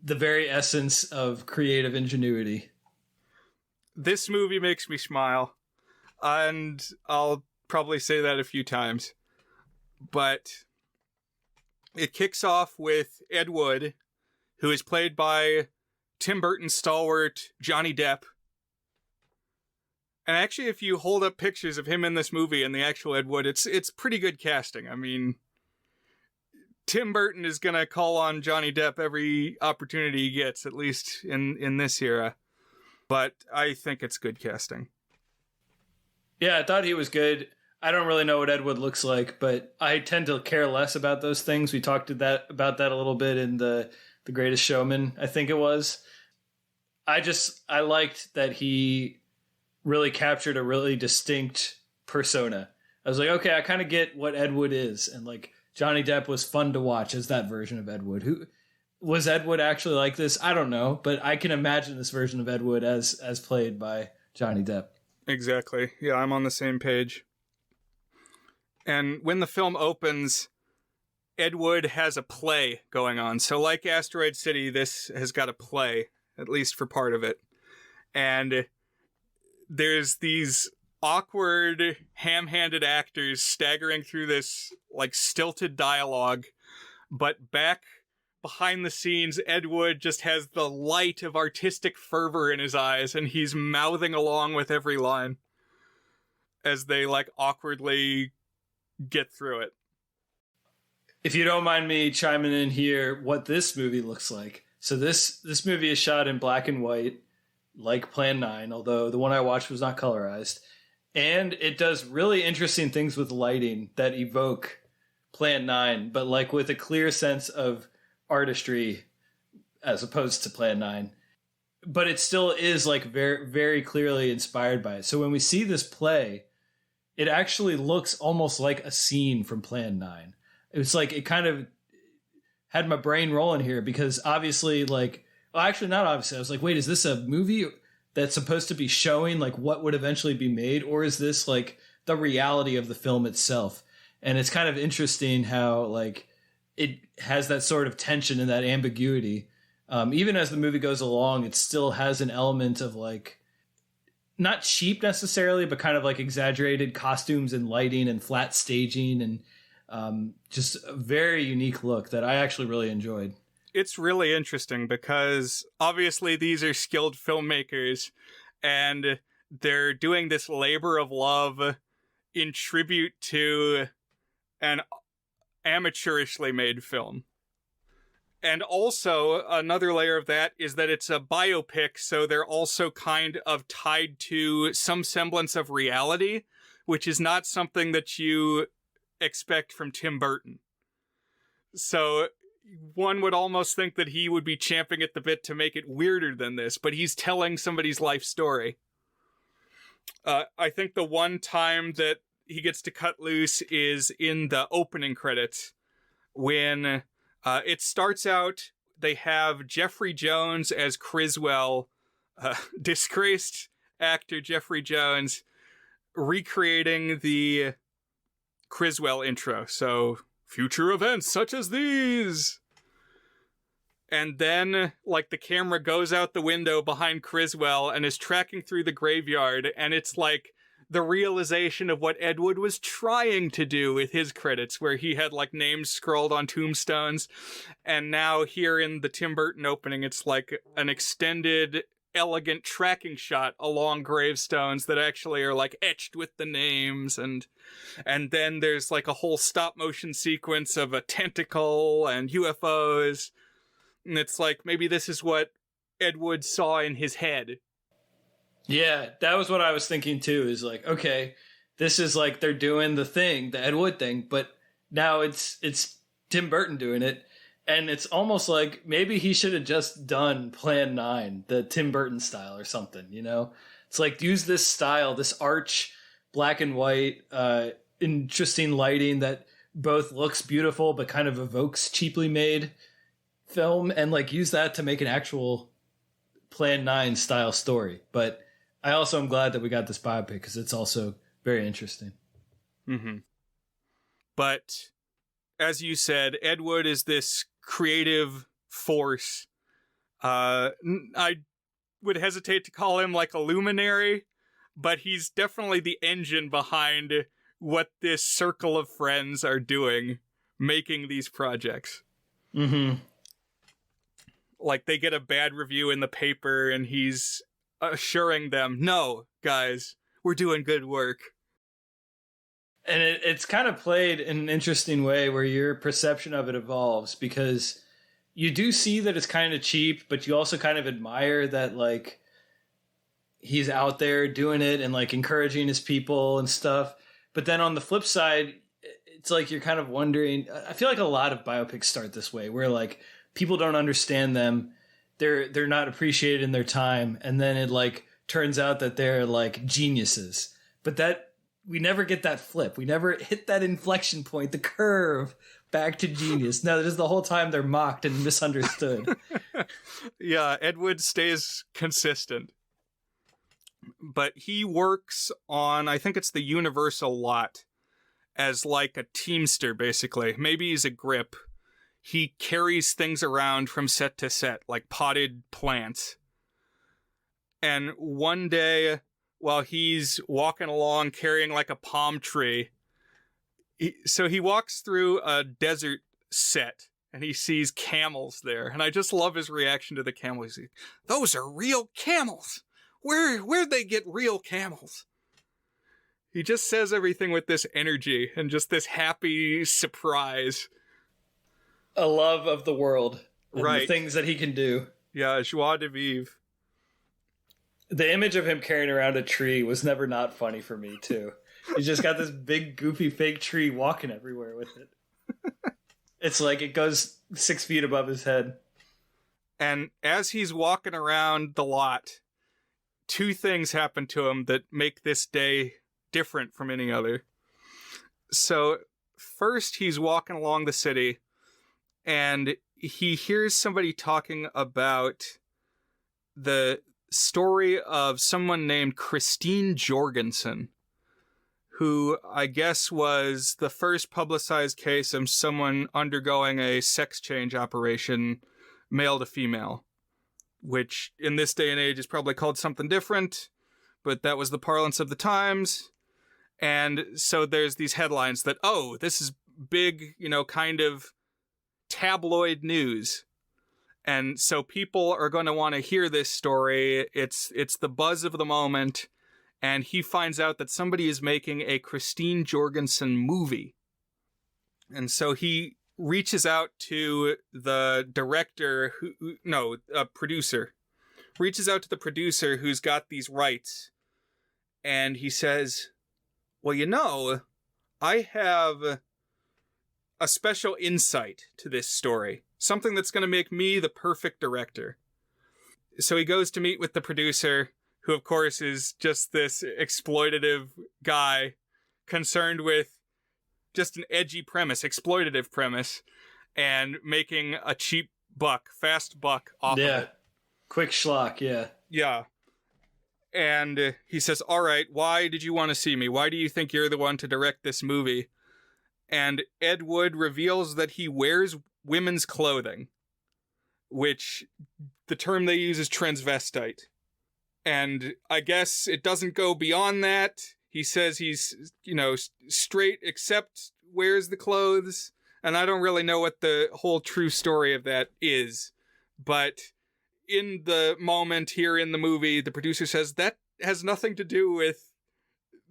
the very essence of creative ingenuity. This movie makes me smile, and I'll probably say that a few times. But it kicks off with Ed Wood, who is played by Tim Burton stalwart Johnny Depp. And actually, if you hold up pictures of him in this movie and the actual Ed Wood, it's pretty good casting. I mean... Tim Burton is going to call on Johnny Depp every opportunity he gets, at least in this era. But I think it's good casting. Yeah, I thought he was good. I don't really know what Ed Wood looks like, but I tend to care less about those things. We talked about that a little bit in the Greatest Showman, I think it was. I liked that he really captured a really distinct persona. I was like, okay, I kind of get what Ed Wood is, and, like, Johnny Depp was fun to watch as that version of Ed Wood. Who was Ed Wood actually like this? I don't know, but I can imagine this version of Ed Wood as played by Johnny Depp. Exactly. Yeah, I'm on the same page. And when the film opens, Ed Wood has a play going on. So like Asteroid City, this has got a play, at least for part of it. And there's these awkward, ham-handed actors staggering through this, like, stilted dialogue, but back behind the scenes, Ed Wood just has the light of artistic fervor in his eyes, and he's mouthing along with every line as they, like, awkwardly get through it. If you don't mind me chiming in here, what this movie looks like. So this movie is shot in black and white, like Plan 9, although the one I watched was not colorized. And it does really interesting things with lighting that evoke Plan 9, but, like, with a clear sense of artistry as opposed to Plan 9. But it still is, like, very, very clearly inspired by it. So when we see this play, it actually looks almost like a scene from Plan 9. It was like, it kind of had my brain rolling here because obviously, like, well, actually not obviously. I was like, wait, is this a movie that's supposed to be showing, like, what would eventually be made, or is this, like, the reality of the film itself? And it's kind of interesting how, like, it has that sort of tension and that ambiguity. Even as the movie goes along, it still has an element of, like, not cheap necessarily, but kind of like exaggerated costumes and lighting and flat staging and just a very unique look that I actually really enjoyed. It's really interesting because obviously these are skilled filmmakers and they're doing this labor of love in tribute to an amateurishly made film. And also, another layer of that is that it's a biopic, so they're also kind of tied to some semblance of reality, which is not something that you expect from Tim Burton. So one would almost think that he would be champing at the bit to make it weirder than this, but he's telling somebody's life story. I think the one time that he gets to cut loose is in the opening credits, when it starts out, they have Jeffrey Jones as Criswell, disgraced actor Jeffrey Jones, recreating the Criswell intro. So, future events such as these. And then, like, the camera goes out the window behind Criswell and is tracking through the graveyard, and it's like the realization of what Ed Wood was trying to do with his credits, where he had, like, names scrawled on tombstones. And now here in the Tim Burton opening, it's like an extended, elegant tracking shot along gravestones that actually are, like, etched with the names. And then there's, like, a whole stop motion sequence of a tentacle and UFOs. And it's like, maybe this is what Ed Wood saw in his head. Yeah, that was what I was thinking too, is like, okay, this is like they're doing the thing, the Ed Wood thing, but now it's Tim Burton doing it. And it's almost like maybe he should have just done Plan 9, the Tim Burton style or something, you know? It's like, use this style, this arch, black and white, interesting lighting that both looks beautiful but kind of evokes cheaply made film, and like use that to make an actual Plan 9 style story. But I also am glad that we got this biopic because it's also very interesting. Mm-hmm. But as you said, Ed Wood is this creative force. I would hesitate to call him like a luminary, but he's definitely the engine behind what this circle of friends are doing, making these projects. Mm-hmm. Like, they get a bad review in the paper and he's assuring them, no, guys, we're doing good work. And it's kind of played in an interesting way where your perception of it evolves, because you do see that it's kind of cheap, but you also kind of admire that, like, he's out there doing it and, like, encouraging his people and stuff. But then on the flip side, it's like you're kind of wondering, I feel like a lot of biopics start this way, where, like, people don't understand them. They're not appreciated in their time. And then it, like, turns out that they're, like, geniuses. But that, we never get that flip. We never hit that inflection point, the curve back to genius. No, just the whole time they're mocked and misunderstood. Yeah, Ed Wood stays consistent. But he works on, I think it's the Universal lot, as like a teamster, basically. Maybe he's a grip. He carries things around from set to set, like potted plants. And one day, while he's walking along carrying like a palm tree, he walks through a desert set and he sees camels there. And I just love his reaction to the camels. He's like, those are real camels. Where'd they get real camels? He just says everything with this energy and just this happy surprise. A love of the world. And right. The things that he can do. Yeah, joie de vivre. The image of him carrying around a tree was never not funny for me, too. He's just got this big, goofy, fake tree walking everywhere with it. It's like it goes 6 feet above his head. And as he's walking around the lot, two things happen to him that make this day different from any other. So, first, he's walking along the city, and he hears somebody talking about the story of someone named Christine Jorgensen, who I guess was the first publicized case of someone undergoing a sex change operation, male to female, which in this day and age is probably called something different, but that was the parlance of the times. And so there's these headlines that, oh, this is big, kind of tabloid news. And so people are going to want to hear this story. It's the buzz of the moment. And he finds out that somebody is making a Christine Jorgensen movie. And so he reaches out to the director, a producer, reaches out to the producer who's got these rights, and he says, well, I have a special insight to this story, something that's going to make me the perfect director. So he goes to meet with the producer, who of course is just this exploitative guy concerned with just an edgy premise, exploitative premise, and making a cheap buck, fast buck off of it. Quick schlock, yeah. Yeah. And he says, all right, why did you want to see me? Why do you think you're the one to direct this movie? And Ed Wood reveals that he wears women's clothing, which the term they use is transvestite. And I guess it doesn't go beyond that. He says he's, straight except wears the clothes. And I don't really know what the whole true story of that is. But in the moment here in the movie, the producer says that has nothing to do with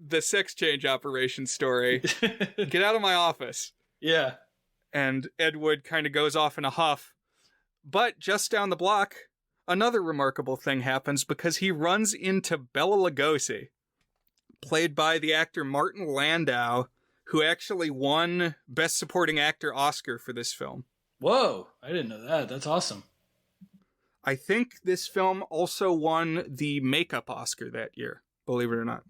the sex change operation story. Get out of my office. Yeah. And Ed Wood kind of goes off in a huff. But just down the block, another remarkable thing happens because he runs into Bela Lugosi, played by the actor Martin Landau, who actually won Best Supporting Actor Oscar for this film. Whoa, I didn't know that. That's awesome. I think this film also won the makeup Oscar that year, believe it or not.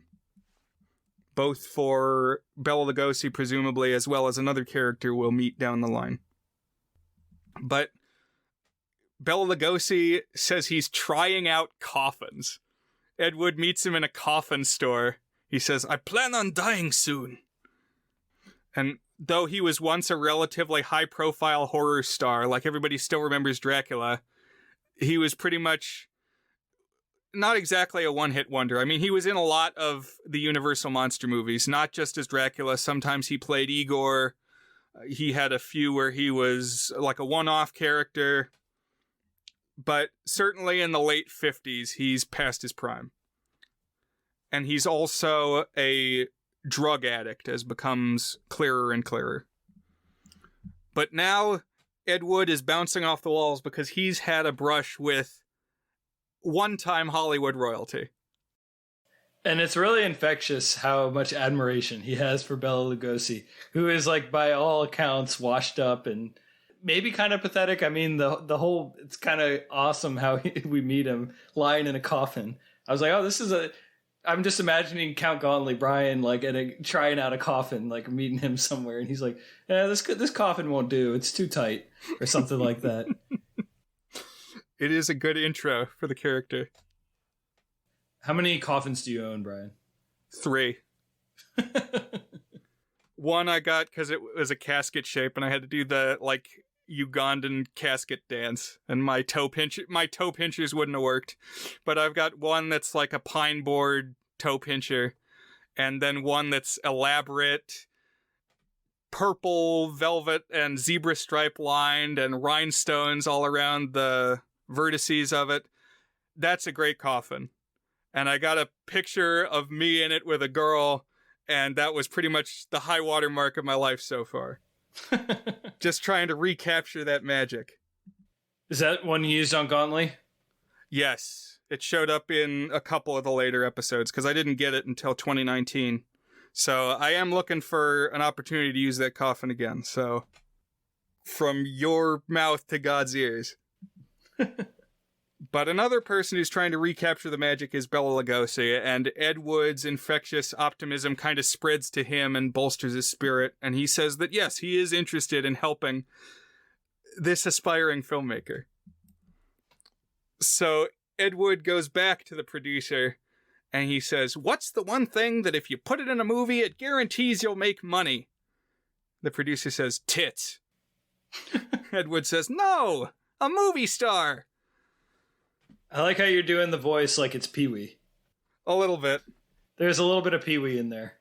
Both for Bela Lugosi, presumably, as well as another character we'll meet down the line. But Bela Lugosi says he's trying out coffins. Ed Wood meets him in a coffin store. He says, I plan on dying soon. And though he was once a relatively high-profile horror star, like everybody still remembers Dracula, he was pretty much not exactly a one-hit wonder. I mean, he was in a lot of the Universal monster movies, not just as Dracula. Sometimes he played Igor. He had a few where he was like a one-off character. But certainly in the late 50s, he's past his prime. And he's also a drug addict, as becomes clearer and clearer. But now Ed Wood is bouncing off the walls because he's had a brush with one-time Hollywood royalty. And it's really infectious how much admiration he has for Bela Lugosi, who is, like, by all accounts, washed up and maybe kind of pathetic. I mean, the whole, it's kind of awesome how we meet him lying in a coffin. I was like, oh, I'm just imagining Count Gonley, Brian, like trying out a coffin, like meeting him somewhere. And he's like, yeah, this coffin won't do. It's too tight or something like that. It is a good intro for the character. How many coffins do you own, Brian? 3. One I got because it was a casket shape and I had to do the, like, Ugandan casket dance, and my toe pinchers wouldn't have worked. But I've got one that's like a pine board toe pincher, and then one that's elaborate purple velvet and zebra stripe lined and rhinestones all around the vertices of it. That's a great coffin. And I got a picture of me in it with a girl, and that was pretty much the high water mark of my life so far. Just trying to recapture that magic. Is that one used on Gauntly? Yes. It showed up in a couple of the later episodes because I didn't get it until 2019. So I am looking for an opportunity to use that coffin again. So from your mouth to God's ears. But another person who's trying to recapture the magic is Bela Lugosi, and Ed Wood's infectious optimism kind of spreads to him and bolsters his spirit, and he says that, yes, he is interested in helping this aspiring filmmaker. So Ed Wood goes back to the producer, and he says, what's the one thing that if you put it in a movie, it guarantees you'll make money? The producer says, tits. Ed Wood says, no, a movie star. I like how you're doing the voice like it's Pee-wee. A little bit. There's a little bit of Pee-wee in there.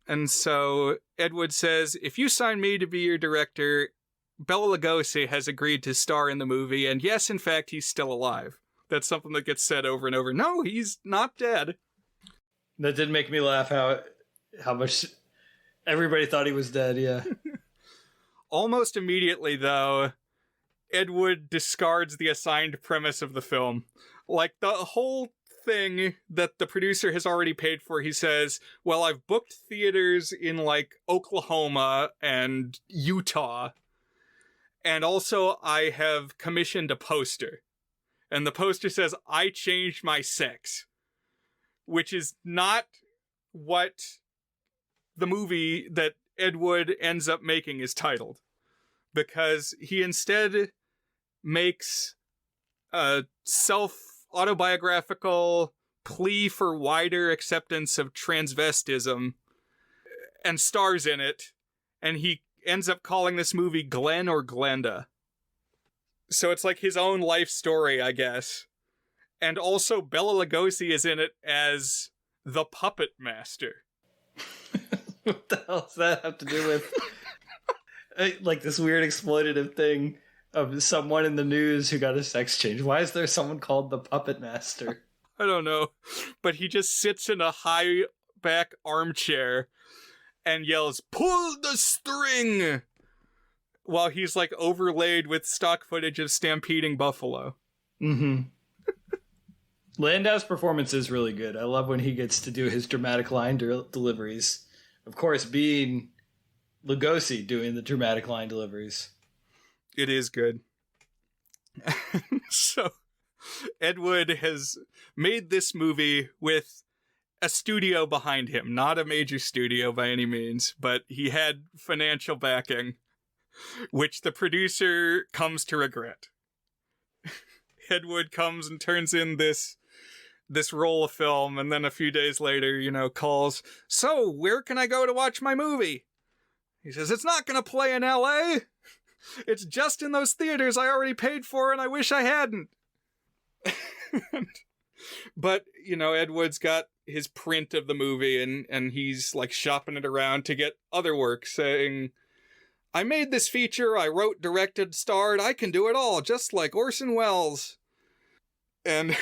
And so Ed Wood says, if you sign me to be your director, Bela Lugosi has agreed to star in the movie, and yes, in fact, he's still alive. That's something that gets said over and over. No, he's not dead. That did make me laugh how much everybody thought he was dead, yeah. Almost immediately, though, Ed Wood discards the assigned premise of the film. Like, the whole thing that the producer has already paid for, he says, well, I've booked theaters in, like, Oklahoma and Utah, and also I have commissioned a poster. And the poster says, I changed my sex. Which is not what the movie that Ed Wood ends up making is titled. Because he instead makes a self-autobiographical plea for wider acceptance of transvestism and stars in it, and he ends up calling this movie Glenn or Glenda. So it's like his own life story, I guess. And also Bela Lugosi is in it as the puppet master. What the hell does that have to do with like this weird exploitative thing of someone in the news who got a sex change? Why is there someone called the puppet master? I don't know. But he just sits in a high back armchair and yells, "Pull the string!" while he's like overlaid with stock footage of stampeding buffalo. Mm-hmm. Landau's performance is really good. I love when he gets to do his dramatic line deliveries. Of course, being Lugosi doing the dramatic line deliveries. It is good. So, Ed Wood has made this movie with a studio behind him. Not a major studio by any means, but he had financial backing, which the producer comes to regret. Ed Wood comes and turns in this roll of film, and then a few days later, calls, "So, where can I go to watch my movie?" He says, "It's not going to play in LA. It's just in those theaters I already paid for, and I wish I hadn't." But, Ed Wood's got his print of the movie, and he's, like, shopping it around to get other work, saying, "I made this feature, I wrote, directed, starred, I can do it all, just like Orson Welles." And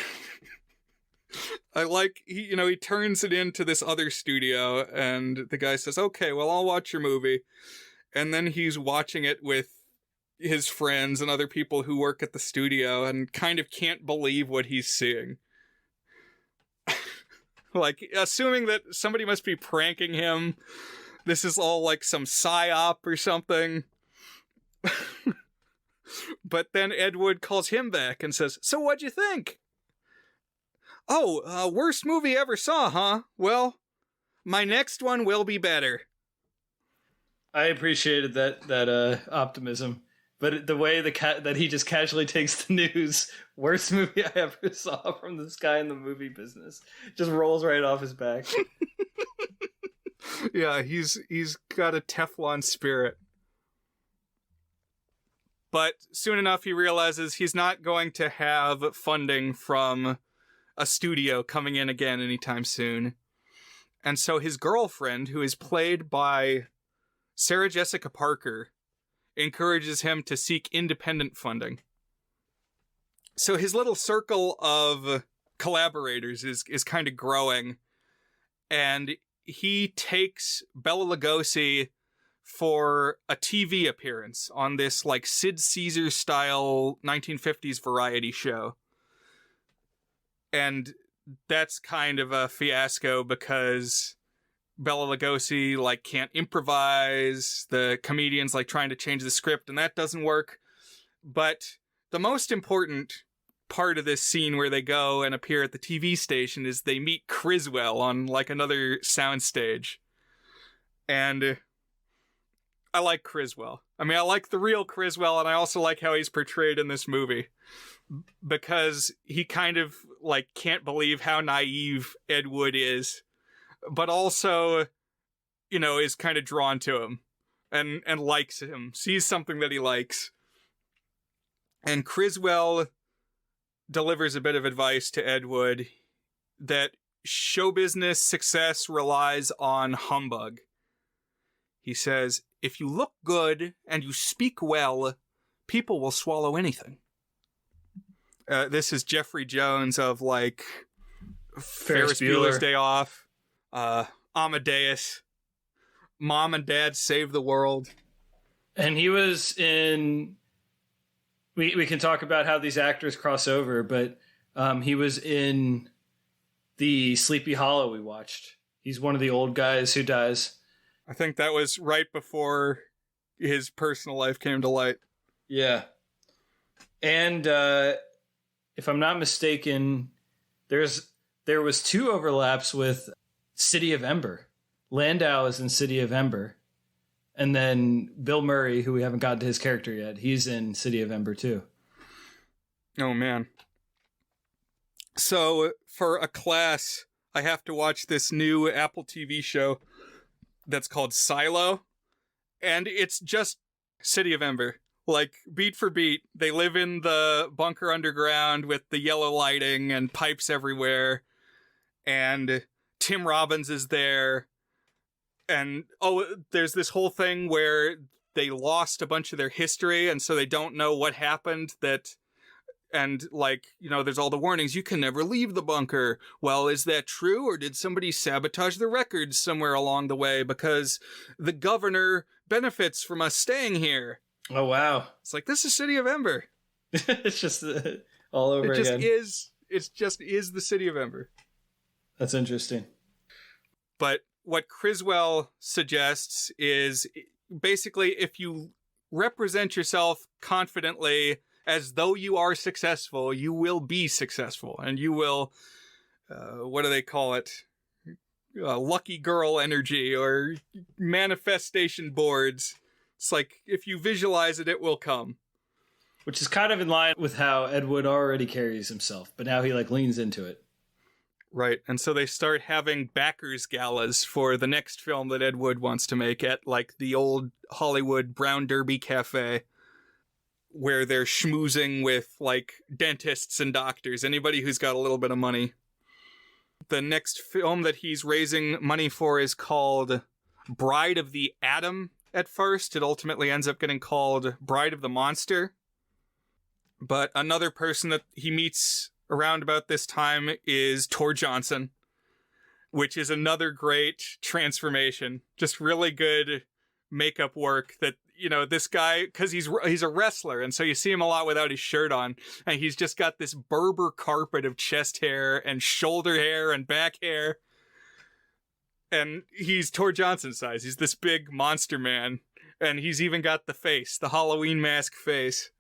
I like, he turns it into this other studio, and the guy says, "Okay, well, I'll watch your movie." And then he's watching it with his friends and other people who work at the studio and kind of can't believe what he's seeing. Like, assuming that somebody must be pranking him. This is all like some psyop or something. But then Ed Wood calls him back and says, "So what'd you think?" "Oh, worst movie ever saw, huh? Well, my next one will be better." I appreciated that optimism, but the way that he just casually takes the news, "Worst movie I ever saw," from this guy in the movie business, just rolls right off his back. Yeah, he's got a Teflon spirit. But soon enough, he realizes he's not going to have funding from a studio coming in again anytime soon. And so his girlfriend, who is played by Sarah Jessica Parker, encourages him to seek independent funding. So his little circle of collaborators is kind of growing, and he takes Bela Lugosi for a TV appearance on this like Sid Caesar style 1950s variety show. And that's kind of a fiasco because Bela Lugosi like can't improvise, the comedian's like trying to change the script, and that doesn't work. But the most important part of this scene where they go and appear at the TV station is they meet Criswell on like another soundstage. And I like Criswell. I mean, I like the real Criswell, and I also like how he's portrayed in this movie. Because he kind of like can't believe how naive Ed Wood is, but also, is kind of drawn to him and likes him, sees something that he likes. And Criswell delivers a bit of advice to Ed Wood that show business success relies on humbug. He says, "If you look good and you speak well, people will swallow anything." This is Jeffrey Jones of like Ferris Bueller's Day Off, Amadeus, Mom and Dad Save the World. And he was in... We can talk about how these actors cross over, but he was in the Sleepy Hollow we watched. He's one of the old guys who dies. I think that was right before his personal life came to light. Yeah. And if I'm not mistaken, there was 2 overlaps with City of Ember. Landau is in City of Ember. And then Bill Murray, who we haven't gotten to his character yet, he's in City of Ember too. Oh, man. So, for a class, I have to watch this new Apple TV show that's called Silo. And it's just City of Ember. Like, beat for beat. They live in the bunker underground with the yellow lighting and pipes everywhere. And Tim Robbins is there. And, there's this whole thing where they lost a bunch of their history, and so they don't know what happened and, there's all the warnings, you can never leave the bunker. Well, is that true, or did somebody sabotage the records somewhere along the way because the governor benefits from us staying here? Oh, wow. It's like, this is City of Ember. It's just all over again. It just is the City of Ember. That's interesting. But what Criswell suggests is basically if you represent yourself confidently as though you are successful, you will be successful. And you will, what do they call it? Lucky girl energy or manifestation boards. It's like, if you visualize it, it will come. Which is kind of in line with how Ed Wood already carries himself, but now he leans into it. Right, and so they start having backers galas for the next film that Ed Wood wants to make at, the old Hollywood Brown Derby Cafe, where they're schmoozing with, dentists and doctors, anybody who's got a little bit of money. The next film that he's raising money for is called Bride of the Atom at first. It ultimately ends up getting called Bride of the Monster. But another person that he meets around about this time is Tor Johnson, which is another great transformation. Just really good makeup work that, this guy, because he's a wrestler, and so you see him a lot without his shirt on, and he's just got this Berber carpet of chest hair and shoulder hair and back hair. And he's Tor Johnson size. He's this big monster man, and he's even got the face, the Halloween mask face.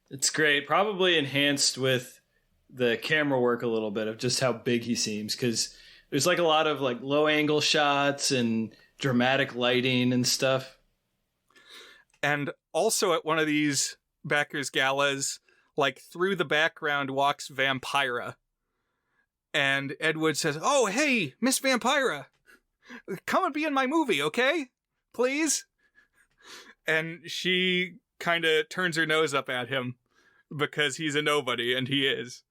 It's great. Probably enhanced with the camera work a little bit of just how big he seems, because there's a lot of low angle shots and dramatic lighting and stuff. And also at one of these backers galas, through the background walks Vampira. And Ed Wood says, "Oh, hey, Miss Vampira, come and be in my movie, okay? Please?" And she kind of turns her nose up at him because he's a nobody, and he is.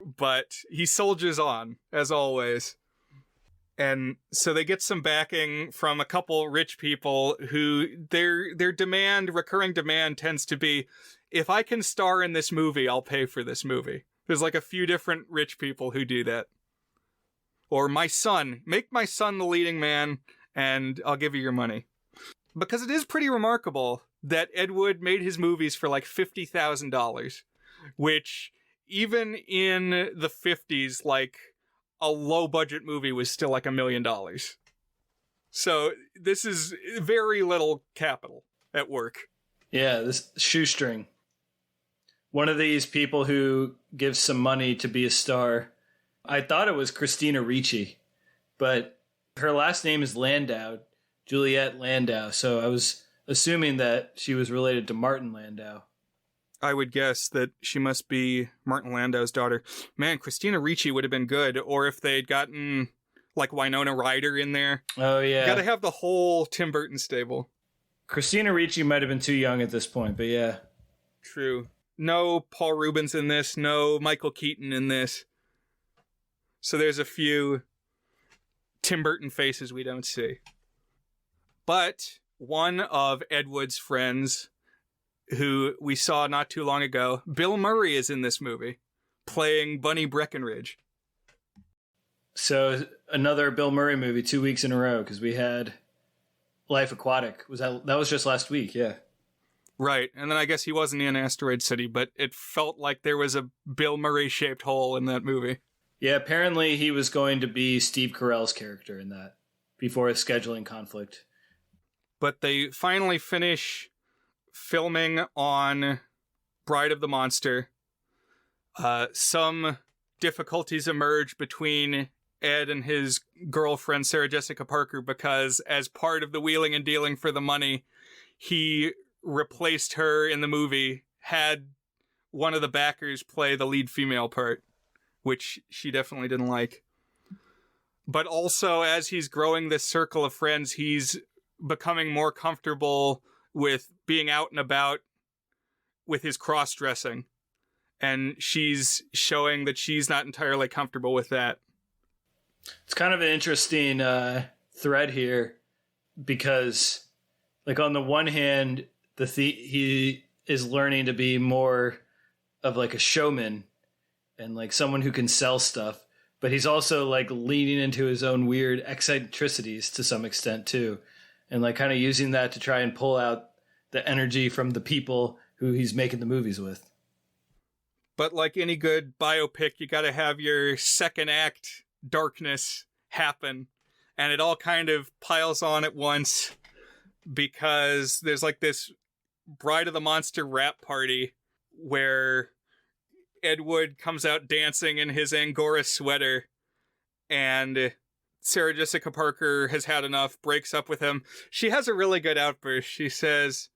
But he soldiers on, as always. And so they get some backing from a couple rich people who their recurring demand tends to be, if I can star in this movie, I'll pay for this movie. There's a few different rich people who do that. Or make my son the leading man, and I'll give you your money. Because it is pretty remarkable that Ed Wood made his movies for $50,000, which even in the 50s, a low budget movie was still $1 million. So this is very little capital at work. Yeah, this shoestring. One of these people who gives some money to be a star, I thought it was Christina Ricci, but her last name is Landau, Juliette Landau. So I was assuming that she was related to Martin Landau. I would guess that she must be Martin Landau's daughter. Man, Christina Ricci would have been good. Or if they'd gotten Winona Ryder in there. Oh, yeah. Gotta have the whole Tim Burton stable. Christina Ricci might have been too young at this point, but yeah. True. No Paul Rubens in this. No Michael Keaton in this. So there's a few Tim Burton faces we don't see. But one of Ed Wood's friends, who we saw not too long ago, Bill Murray, is in this movie, playing Bunny Breckenridge. So another Bill Murray movie 2 weeks in a row, because we had Life Aquatic. That was just last week, yeah. Right. And then I guess he wasn't in Asteroid City, but it felt like there was a Bill Murray-shaped hole in that movie. Yeah, apparently he was going to be Steve Carell's character in that before a scheduling conflict. But they finally finish filming on Bride of the Monster. Some difficulties emerge between Ed and his girlfriend, Sarah Jessica Parker, because as part of the wheeling and dealing for the money, he replaced her in the movie, had one of the backers play the lead female part, which she definitely didn't like. But also, as he's growing this circle of friends, he's becoming more comfortable with being out and about with his cross-dressing. And she's showing that she's not entirely comfortable with that. It's kind of an interesting thread here because, like, on the one hand, he is learning to be more of like a showman and like someone who can sell stuff, but he's also like leaning into his own weird eccentricities to some extent too, and like kind of using that to try and pull out the energy from the people who he's making the movies with. But like any good biopic, you got to have your second act darkness happen, and it all kind of piles on at once because there's like this Bride of the Monster rap party where Ed Wood comes out dancing in his Angora sweater, and Sarah Jessica Parker has had enough, breaks up with him. She has a really good outburst. She says,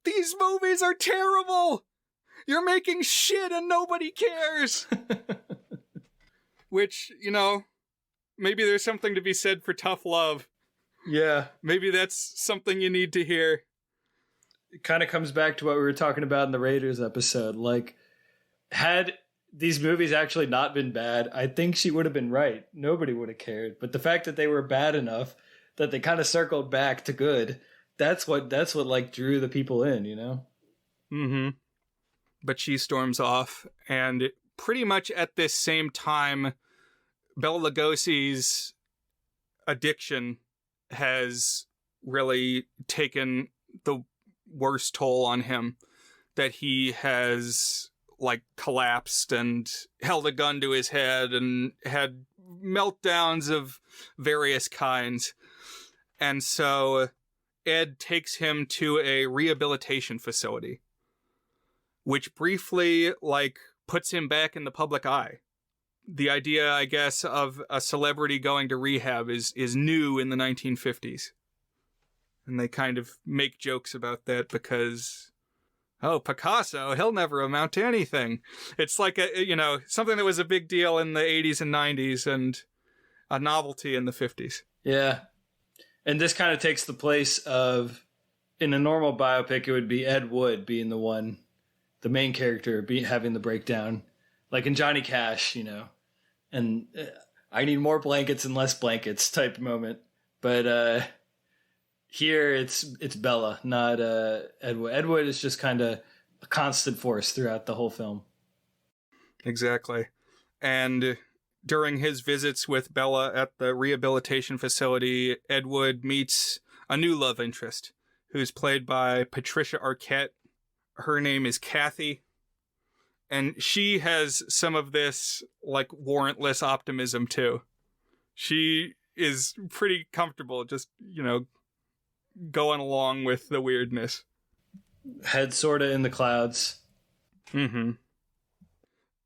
"These movies are terrible! You're making shit and nobody cares!" Which, you know, maybe there's something to be said for tough love. Yeah. Maybe that's something you need to hear. It kind of comes back to what we were talking about in the Raiders episode. Like, had these movies actually not been bad, I think she would have been right. Nobody would have cared. But the fact that they were bad enough that they kind of circled back to good, that's what like drew the people in, you know? Mm-hmm. But she storms off, and pretty much at this same time, Bela Lugosi's addiction has really taken the worst toll on him, that he has like collapsed and held a gun to his head and had meltdowns of various kinds. And so Ed takes him to a rehabilitation facility, which briefly like puts him back in the public eye. The idea, I guess, of a celebrity going to rehab is new in the 1950s. And they kind of make jokes about that because, oh, Picasso, he'll never amount to anything. It's like, something that was a big deal in the 80s and 90s and a novelty in the 50s. Yeah. And this kind of takes the place of, in a normal biopic, it would be Ed Wood being the main character, having the breakdown. Like in Johnny Cash, you know. And I need more blankets and less blankets type moment. But here it's Bella, not Ed Wood. Ed Wood is just kind of a constant force throughout the whole film. Exactly. And during his visits with Bella at the rehabilitation facility, Ed Wood meets a new love interest who's played by Patricia Arquette. Her name is Kathy. And she has some of this, like, warrantless optimism, too. She is pretty comfortable just, going along with the weirdness. Head sort of in the clouds. Mm-hmm.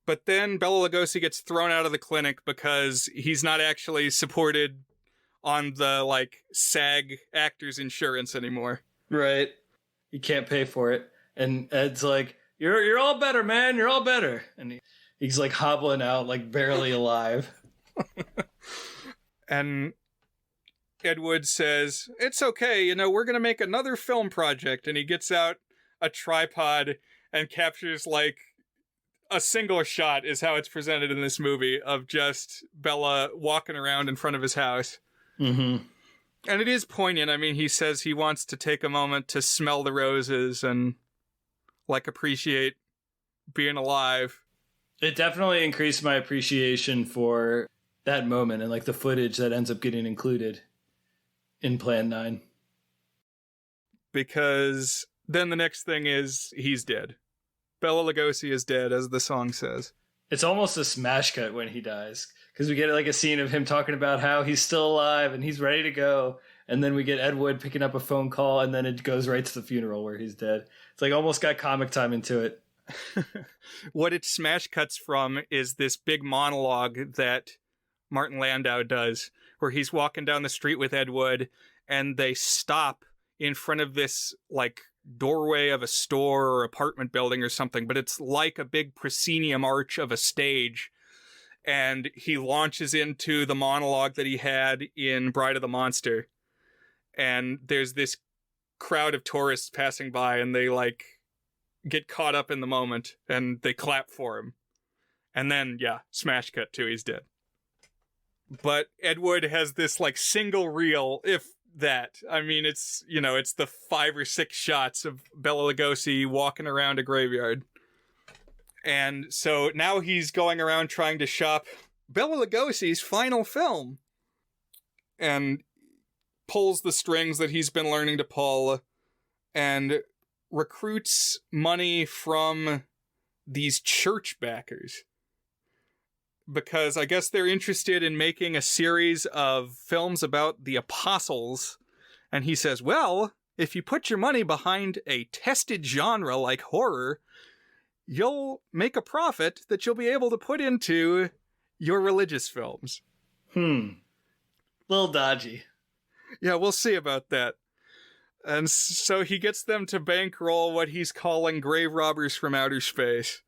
But then Bela Lugosi gets thrown out of the clinic because he's not actually supported on the, SAG actors insurance anymore. Right. You can't pay for it. And Ed's like, You're all better, man. You're all better. And he's like hobbling out, like barely alive. And Ed Wood says, "It's okay. We're going to make another film project." And he gets out a tripod and captures like a single shot is how it's presented in this movie of just Bella walking around in front of his house. Mm-hmm. And it is poignant. I mean, he says he wants to take a moment to smell the roses and appreciate being alive. It definitely increased my appreciation for that moment and the footage that ends up getting included in Plan 9. Because then the next thing is he's dead. Bela Lugosi is dead, as the song says. It's almost a smash cut when he dies, because we get like a scene of him talking about how he's still alive and he's ready to go, and then we get Ed Wood picking up a phone call, and then it goes right to the funeral where he's dead. It's like almost got comic time into it. What it smash cuts from is this big monologue that Martin Landau does, where he's walking down the street with Ed Wood, and they stop in front of this like doorway of a store or apartment building or something, but it's like a big proscenium arch of a stage, and he launches into the monologue that he had in Bride of the Monster, and there's this crowd of tourists passing by, and they like get caught up in the moment and they clap for him, and then smash cut to he's dead. But Ed Wood has this like single reel, if that. I mean, it's, it's the 5 or 6 shots of Bela Lugosi walking around a graveyard. And so now he's going around trying to shop Bela Lugosi's final film, and pulls the strings that he's been learning to pull, and recruits money from these church backers, because I guess they're interested in making a series of films about the apostles. And he says, well, if you put your money behind a tested genre like horror, you'll make a profit that you'll be able to put into your religious films. Little dodgy. Yeah, we'll see about that. And so he gets them to bankroll what he's calling grave robbers from outer space.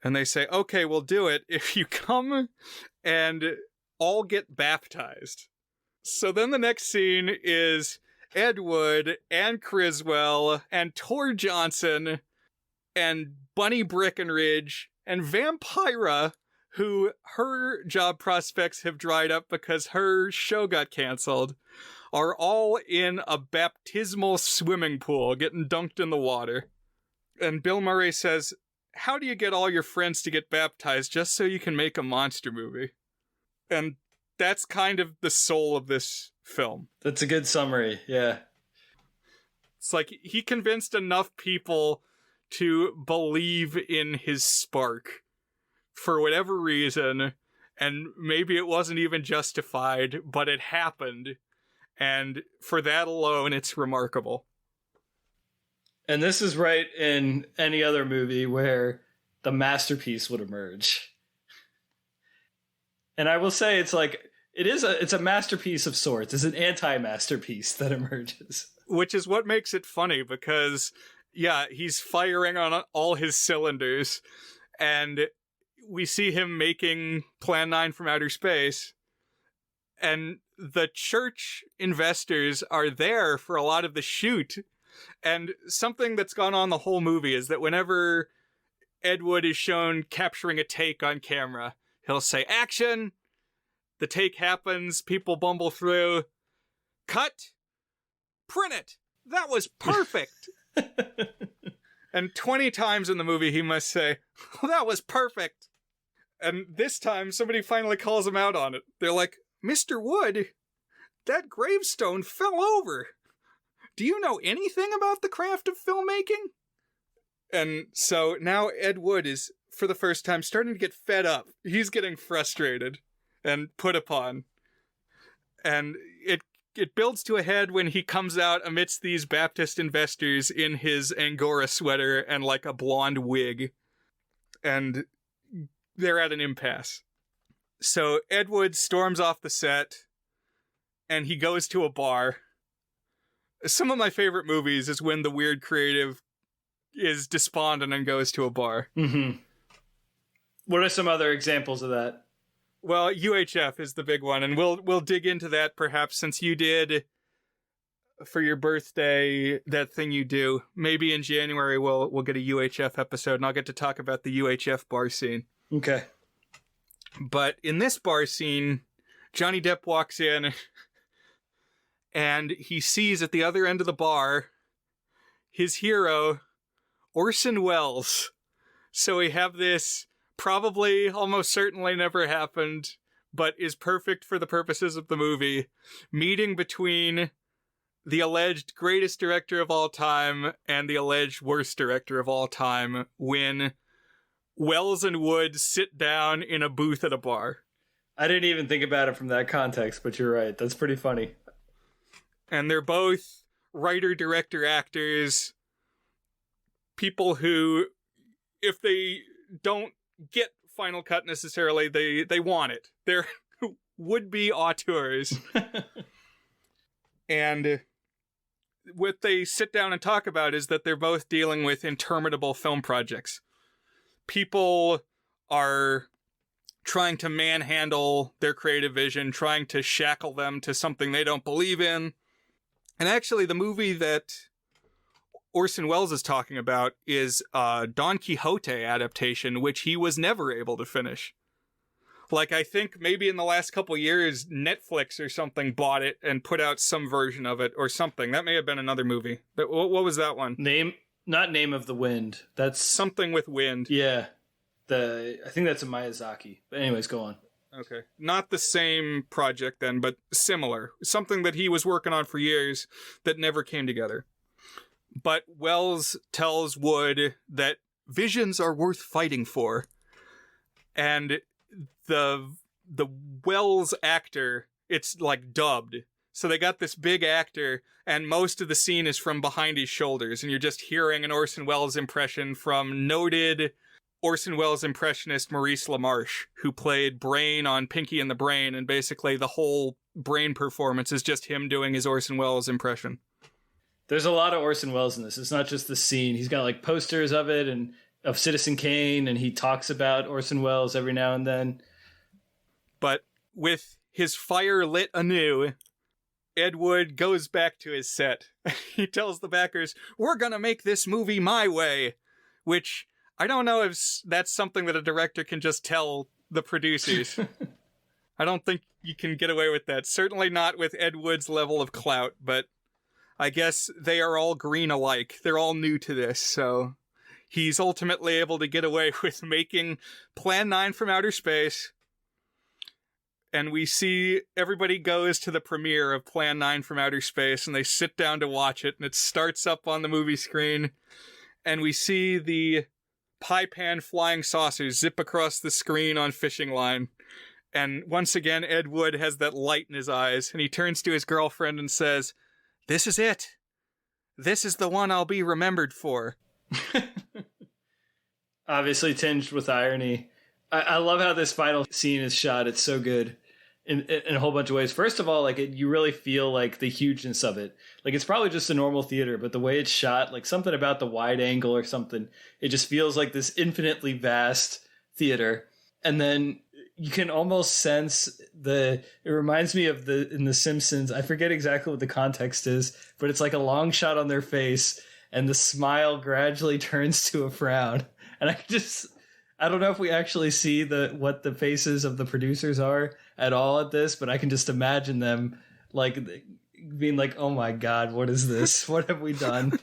And they say, okay, we'll do it if you come and all get baptized. So then the next scene is Ed Wood and Criswell and Tor Johnson and Bunny Breckenridge and Vampira, who her job prospects have dried up because her show got canceled, are all in a baptismal swimming pool getting dunked in the water. And Bill Murray says, how do you get all your friends to get baptized just so you can make a monster movie? And that's kind of the soul of this film. That's a good summary, yeah. It's like he convinced enough people to believe in his spark for whatever reason, and maybe it wasn't even justified, but it happened, and for that alone, it's remarkable. And this is right in any other movie where the masterpiece would emerge. And I will say it's a masterpiece of sorts. It's an anti-masterpiece that emerges. Which is what makes it funny, because, he's firing on all his cylinders, and we see him making Plan 9 from outer space, and the church investors are there for a lot of the shoot. And something that's gone on the whole movie is that whenever Ed Wood is shown capturing a take on camera, he'll say, action! The take happens, people bumble through, cut, print it! That was perfect! And 20 times in the movie he must say, that was perfect! And this time somebody finally calls him out on it. They're like, Mr. Wood, that gravestone fell over! Do you know anything about the craft of filmmaking? And so now Ed Wood is, for the first time, starting to get fed up. He's getting frustrated and put upon. And it builds to a head when he comes out amidst these Baptist investors in his Angora sweater and like a blonde wig. And they're at an impasse. So Ed Wood storms off the set and he goes to a bar. Some of my favorite movies is when the weird creative is despondent and goes to a bar. Mm-hmm. What are some other examples of that? Well, UHF is the big one, and we'll dig into that perhaps, since you did for your birthday that thing you do. Maybe in January we'll get a UHF episode, and I'll get to talk about the UHF bar scene. Okay. But in this bar scene, Johnny Depp walks in. And he sees at the other end of the bar his hero, Orson Welles. So we have this probably almost certainly never happened, but is perfect for the purposes of the movie, meeting between the alleged greatest director of all time and the alleged worst director of all time when Wells and Wood sit down in a booth at a bar. I didn't even think about it from that context, but you're right. That's pretty funny. And they're both writer, director, actors, people who, if they don't get Final Cut necessarily, they want it. They're would-be auteurs. And what they sit down and talk about is that they're both dealing with interminable film projects. People are trying to manhandle their creative vision, trying to shackle them to something they don't believe in. And actually, the movie that Orson Welles is talking about is a Don Quixote adaptation, which he was never able to finish. Like, I think maybe in the last couple years, Netflix or something bought it and put out some version of it or something. That may have been another movie. But what was that one? Not Name of the Wind. That's something with wind. Yeah. I think that's a Miyazaki. But anyways, go on. Okay. Not the same project then, but similar. Something that he was working on for years that never came together. But Wells tells Wood that visions are worth fighting for. And the Wells actor, it's like dubbed. So they got this big actor, and most of the scene is from behind his shoulders, and you're just hearing an Orson Welles impression from noted Orson Welles impressionist Maurice LaMarche, who played Brain on Pinky and the Brain, and basically the whole Brain performance is just him doing his Orson Welles impression. There's a lot of Orson Welles in this. It's not just the scene. He's got like posters of it and of Citizen Kane, and he talks about Orson Welles every now and then. But with his fire lit anew, Ed Wood goes back to his set. He tells the backers, "We're gonna make this movie my way," which I don't know if that's something that a director can just tell the producers. I don't think you can get away with that. Certainly not with Ed Wood's level of clout, but I guess they are all green alike. They're all new to this, so he's ultimately able to get away with making Plan 9 from Outer Space. And we see everybody goes to the premiere of Plan 9 from Outer Space, and they sit down to watch it, and it starts up on the movie screen, and we see the pie pan flying saucers zip across the screen on fishing line. And once again, Ed Wood has that light in his eyes, and he turns to his girlfriend and says, "This is it. This is the one I'll be remembered for." Obviously tinged with irony. I love how this final scene is shot. It's so good in a whole bunch of ways. First of all, like you really feel like the hugeness of it. Like it's probably just a normal theater, but the way it's shot, like something about the wide angle or something, it just feels like this infinitely vast theater. And then you can almost sense it reminds me of in The Simpsons. I forget exactly what the context is, but it's like a long shot on their face and the smile gradually turns to a frown. And I don't know if we actually see what the faces of the producers are at all at this, but I can just imagine them like being like, "Oh my God, what is this? What have we done?"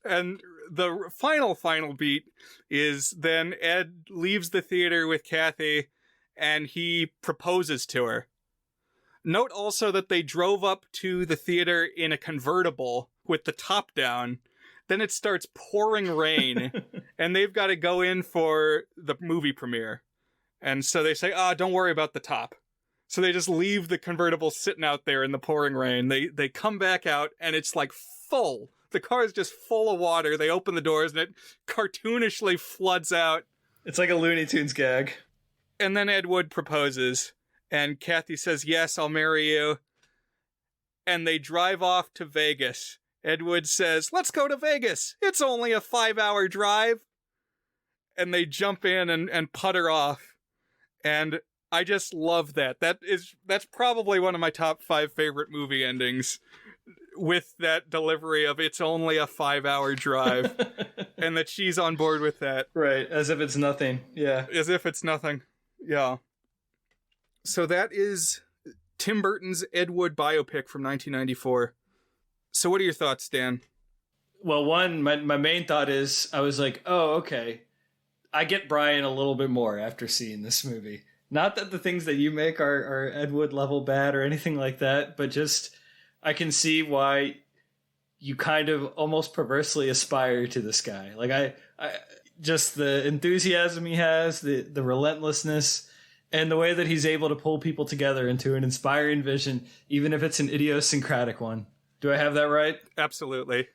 And the final beat is then Ed leaves the theater with Kathy and he proposes to her. Note also that they drove up to the theater in a convertible with the top down. Then it starts pouring rain and they've got to go in for the movie premiere. And so they say, don't worry about the top. So they just leave the convertible sitting out there in the pouring rain. They come back out and it's like full. The car is just full of water. They open the doors and it cartoonishly floods out. It's like a Looney Tunes gag. And then Ed Wood proposes and Kathy says, "Yes, I'll marry you." And they drive off to Vegas. Ed Wood says, "Let's go to Vegas. It's only a 5-hour drive." And they jump in and putter off. And I just love that. That's probably one of my top 5 favorite movie endings, with that delivery of "it's only a 5-hour drive." And that she's on board with that. Right, as if it's nothing. Yeah. As if it's nothing. Yeah. So that is Tim Burton's Ed Wood biopic from 1994. So what are your thoughts, Dan? Well, one, my main thought is, I was like, oh, okay. I get Brian a little bit more after seeing this movie. Not that the things that you make are Ed Wood level bad or anything like that, but just I can see why you kind of almost perversely aspire to this guy. Like I just the enthusiasm he has, the relentlessness, and the way that he's able to pull people together into an inspiring vision, even if it's an idiosyncratic one. Do I have that right? Absolutely.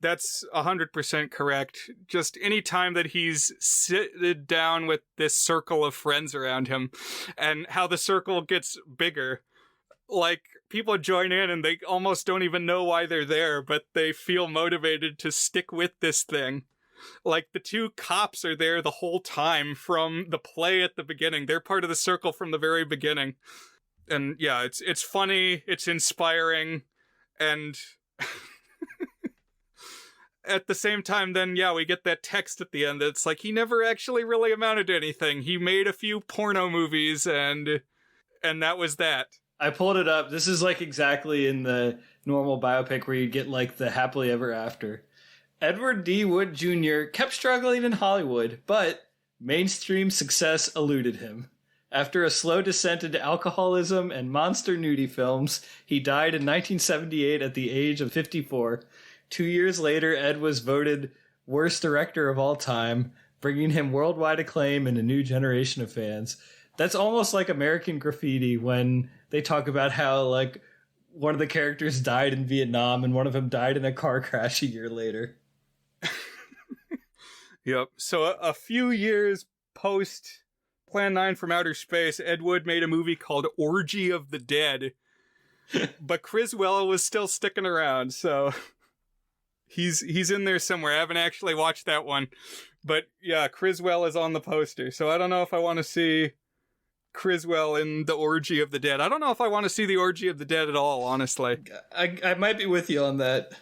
That's 100% correct. Just any time that he's sitted down with this circle of friends around him and how the circle gets bigger, like people join in and they almost don't even know why they're there, but they feel motivated to stick with this thing. Like the two cops are there the whole time from the play at the beginning. They're part of the circle from the very beginning. And yeah, it's funny, it's inspiring, and at the same time, then, yeah, we get that text at the end that's like, he never actually really amounted to anything. He made a few porno movies, and that was that. I pulled it up. This is like exactly in the normal biopic where you get like the happily ever after. Edward D. Wood Jr. kept struggling in Hollywood, but mainstream success eluded him. After a slow descent into alcoholism and monster nudie films, he died in 1978 at the age of 54. 2 years later, Ed was voted worst director of all time, bringing him worldwide acclaim and a new generation of fans. That's almost like American Graffiti when they talk about how, like, one of the characters died in Vietnam and one of them died in a car crash a year later. Yep. So a few years post Plan 9 from Outer Space, Ed Wood made a movie called Orgy of the Dead. But Criswell was still sticking around, so he's in there somewhere. I haven't actually watched that one. But yeah, Criswell is on the poster. So I don't know if I want to see Criswell in the Orgy of the Dead. I don't know if I want to see the Orgy of the Dead at all, honestly. I might be with you on that.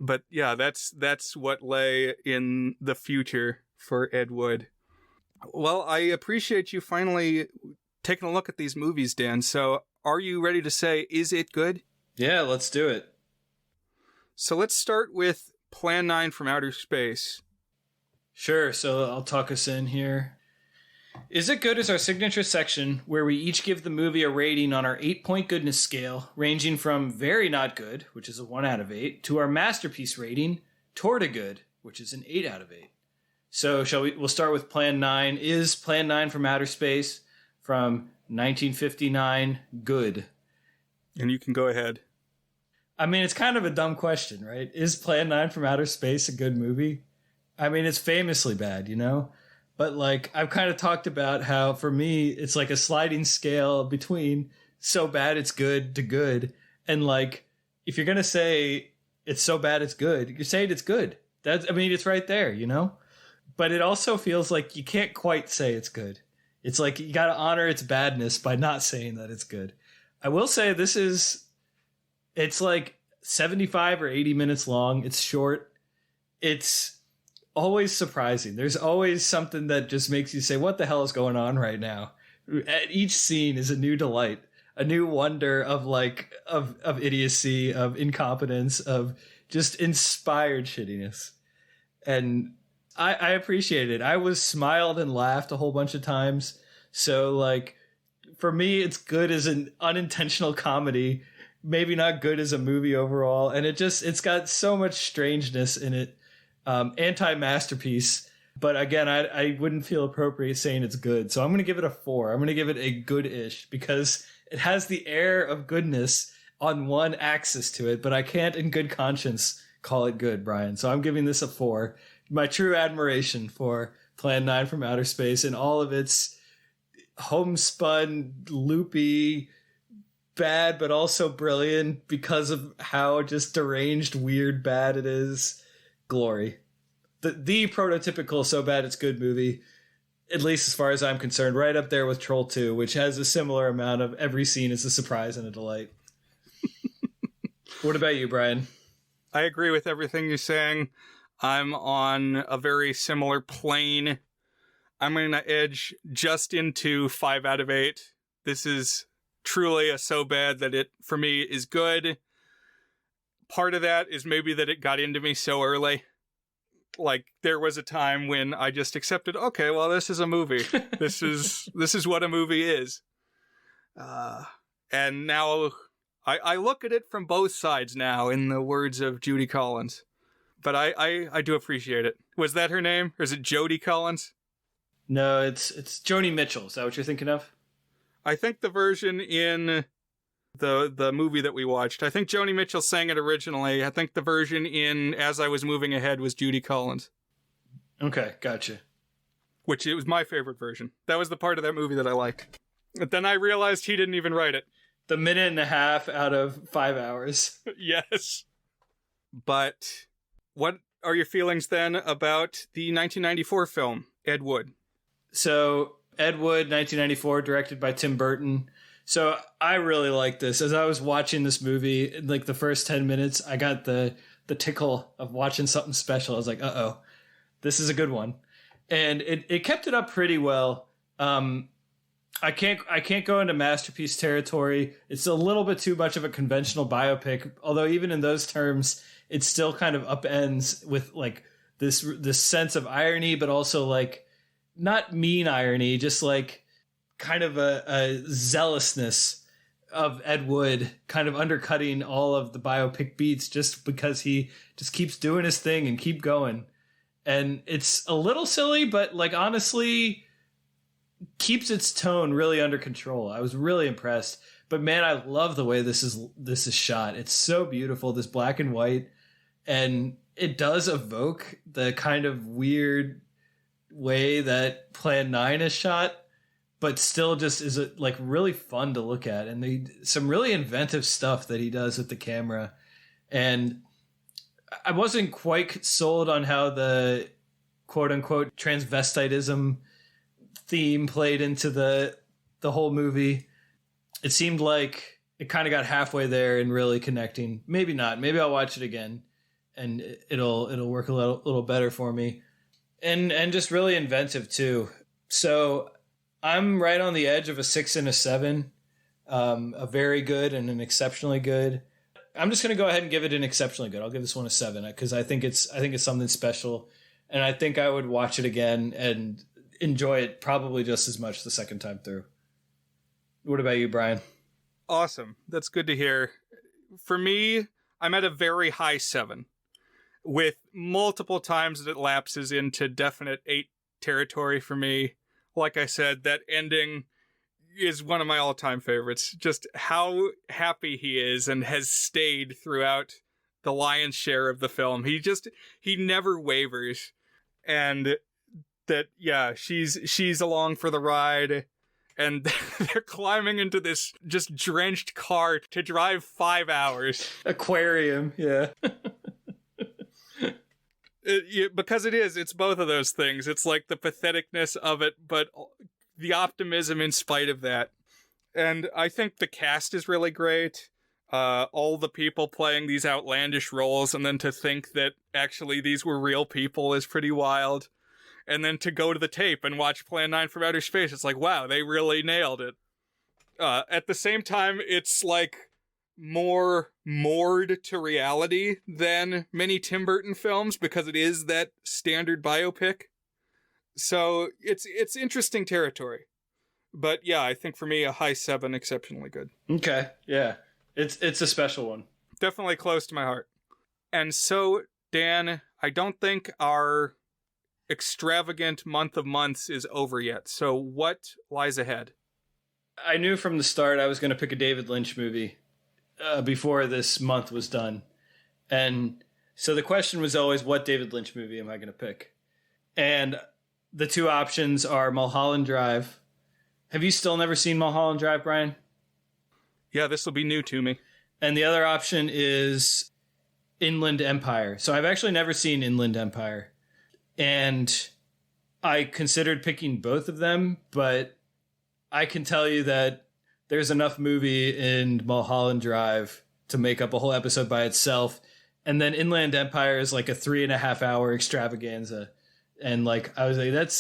But yeah, that's what lay in the future for Ed Wood. Well, I appreciate you finally taking a look at these movies, Dan. So are you ready to say, is it good? Yeah, let's do it. So let's start with Plan 9 from Outer Space. Sure, so I'll talk us in here. Is It Good is our signature section where we each give the movie a rating on our 8-point goodness scale, ranging from very not good, which is a 1 out of 8, to our masterpiece rating, toward a good, which is an 8 out of 8. So we'll start with Plan 9. Is Plan 9 from Outer Space from 1959 good? And you can go ahead. I mean, it's kind of a dumb question, right? Is Plan 9 from Outer Space a good movie? I mean, it's famously bad, you know? But, like, I've kind of talked about how, for me, it's like a sliding scale between so bad it's good to good. And, like, if you're going to say it's so bad it's good, you're saying it's good. I mean, it's right there, you know? But it also feels like you can't quite say it's good. It's like you got to honor its badness by not saying that it's good. I will say it's like 75 or 80 minutes long. It's short. It's always surprising. There's always something that just makes you say, what the hell is going on right now? Each scene is a new delight, a new wonder of idiocy, of incompetence, of just inspired shittiness. And I appreciate it. I was smiled and laughed a whole bunch of times. So, like, for me, it's good as an unintentional comedy, maybe not good as a movie overall. And it's got so much strangeness in it. Anti-masterpiece, but again, I wouldn't feel appropriate saying it's good, so I'm going to give it a 4. I'm going to give it a good-ish because it has the air of goodness on one axis to it, but I can't in good conscience call it good, Brian, so I'm giving this a 4. My true admiration for Plan 9 from Outer Space and all of its homespun, loopy, bad, but also brilliant because of how just deranged, weird, bad it is. Glory. The prototypical so bad it's good movie, at least as far as I'm concerned, right up there with Troll 2, which has a similar amount of every scene is a surprise and a delight. What about you, Brian? I agree with everything you're saying. I'm on a very similar plane. I'm going to edge just into 5 out of 8. This is truly a so bad that it, for me, is good. Part of that is maybe that it got into me so early. Like, there was a time when I just accepted, okay, well, this is a movie. This is what a movie is. And now I look at it from both sides now, in the words of Judy Collins. But I do appreciate it. Was that her name? Or is it Jodie Collins? No, it's Joni Mitchell. Is that what you're thinking of? I think the version in the movie that we watched, I think Joni Mitchell sang it originally. I think the version in As I Was Moving Ahead was Judy Collins. Okay, gotcha. Which it was my favorite version. That was the part of that movie that I liked. But then I realized he didn't even write it. The minute and a half out of 5 hours. Yes. But what are your feelings then about the 1994 film, Ed Wood? So, Ed Wood, 1994, directed by Tim Burton. So, I really like this. As I was watching this movie, like the first 10 minutes, I got the tickle of watching something special. I was like, uh-oh, this is a good one. And it kept it up pretty well. I can't go into masterpiece territory. It's a little bit too much of a conventional biopic, although even in those terms, it still kind of upends with like this sense of irony, but also like not mean irony, just like kind of a zealousness of Ed Wood kind of undercutting all of the biopic beats just because he just keeps doing his thing and keep going. And it's a little silly, but like honestly keeps its tone really under control. I was really impressed. But man, I love the way this is shot. It's so beautiful, this black and white, and it does evoke the kind of weird way that Plan 9 is shot, but still just is like really fun to look at. And some really inventive stuff that he does with the camera. And I wasn't quite sold on how the quote unquote transvestitism theme played into the whole movie. It seemed like it kind of got halfway there and really connecting. Maybe not. Maybe I'll watch it again and it'll work a little better for me. And just really inventive too. So I'm right on the edge of a 6 and a 7, a very good and an exceptionally good. I'm just going to go ahead and give it an exceptionally good. I'll give this one a 7 because I think it's something special, and I think I would watch it again and enjoy it probably just as much the second time through. What about you, Brian? Awesome. That's good to hear. For me, I'm at a very high 7, with multiple times that it lapses into definite 8 territory for me. Like I said, that ending is one of my all-time favorites. Just how happy he is and has stayed throughout the lion's share of the film. He never wavers. And that, yeah, she's along for the ride, and they're climbing into this just drenched car to drive 5 hours. Aquarium, yeah. Because it's both of those things. It's like the patheticness of it, but the optimism in spite of that. And I think the cast is really great. All the people playing these outlandish roles, and then to think that actually these were real people is pretty wild. And then to go to the tape and watch Plan 9 from Outer Space, it's like, wow, they really nailed it. At the same time, it's like more moored to reality than many Tim Burton films, because it is that standard biopic. So it's interesting territory. But yeah, I think for me, a high 7, exceptionally good. Okay, yeah. It's a special one. Definitely close to my heart. And so, Dan, I don't think our extravagant month of months is over yet. So what lies ahead? I knew from the start I was going to pick a David Lynch movie before this month was done. And so the question was always, what David Lynch movie am I going to pick? And the two options are Mulholland Drive. Have you still never seen Mulholland Drive, Brian? Yeah, this will be new to me. And the other option is Inland Empire. So I've actually never seen Inland Empire. And I considered picking both of them, but I can tell you that there's enough movie in Mulholland Drive to make up a whole episode by itself. And then Inland Empire is like a 3.5 hour extravaganza. And like, I was like,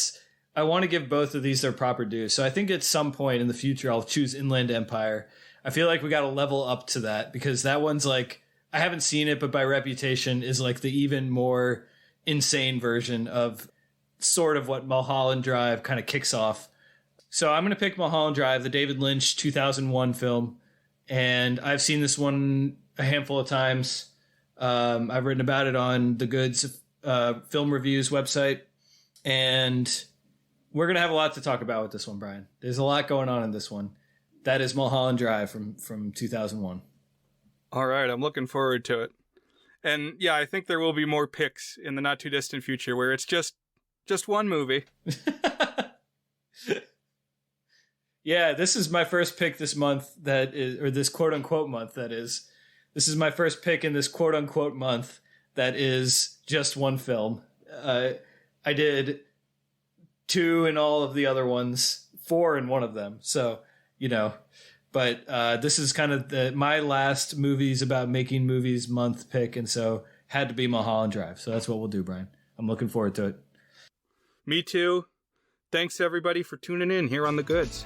I want to give both of these their proper due. So I think at some point in the future, I'll choose Inland Empire. I feel like we got to level up to that, because that one's like, I haven't seen it, but by reputation is like the even more insane version of sort of what Mulholland Drive kind of kicks off. So I'm going to pick Mulholland Drive, the David Lynch 2001 film. And I've seen this one a handful of times. I've written about it on the Goods Film Reviews website. And we're going to have a lot to talk about with this one, Brian. There's a lot going on in this one. That is Mulholland Drive from 2001. All right, I'm looking forward to it. And yeah, I think there will be more picks in the not too distant future where it's just one movie. Yeah, this is my first pick this month or this quote unquote month that is. This is my first pick in this quote unquote month that is just one film. I did 2 in all of the other ones, 4 in one of them. So, but this is kind of my last movies about making movies month pick. And so had to be Mulholland Drive. So that's what we'll do, Brian. I'm looking forward to it. Me too. Thanks everybody for tuning in here on The Goods.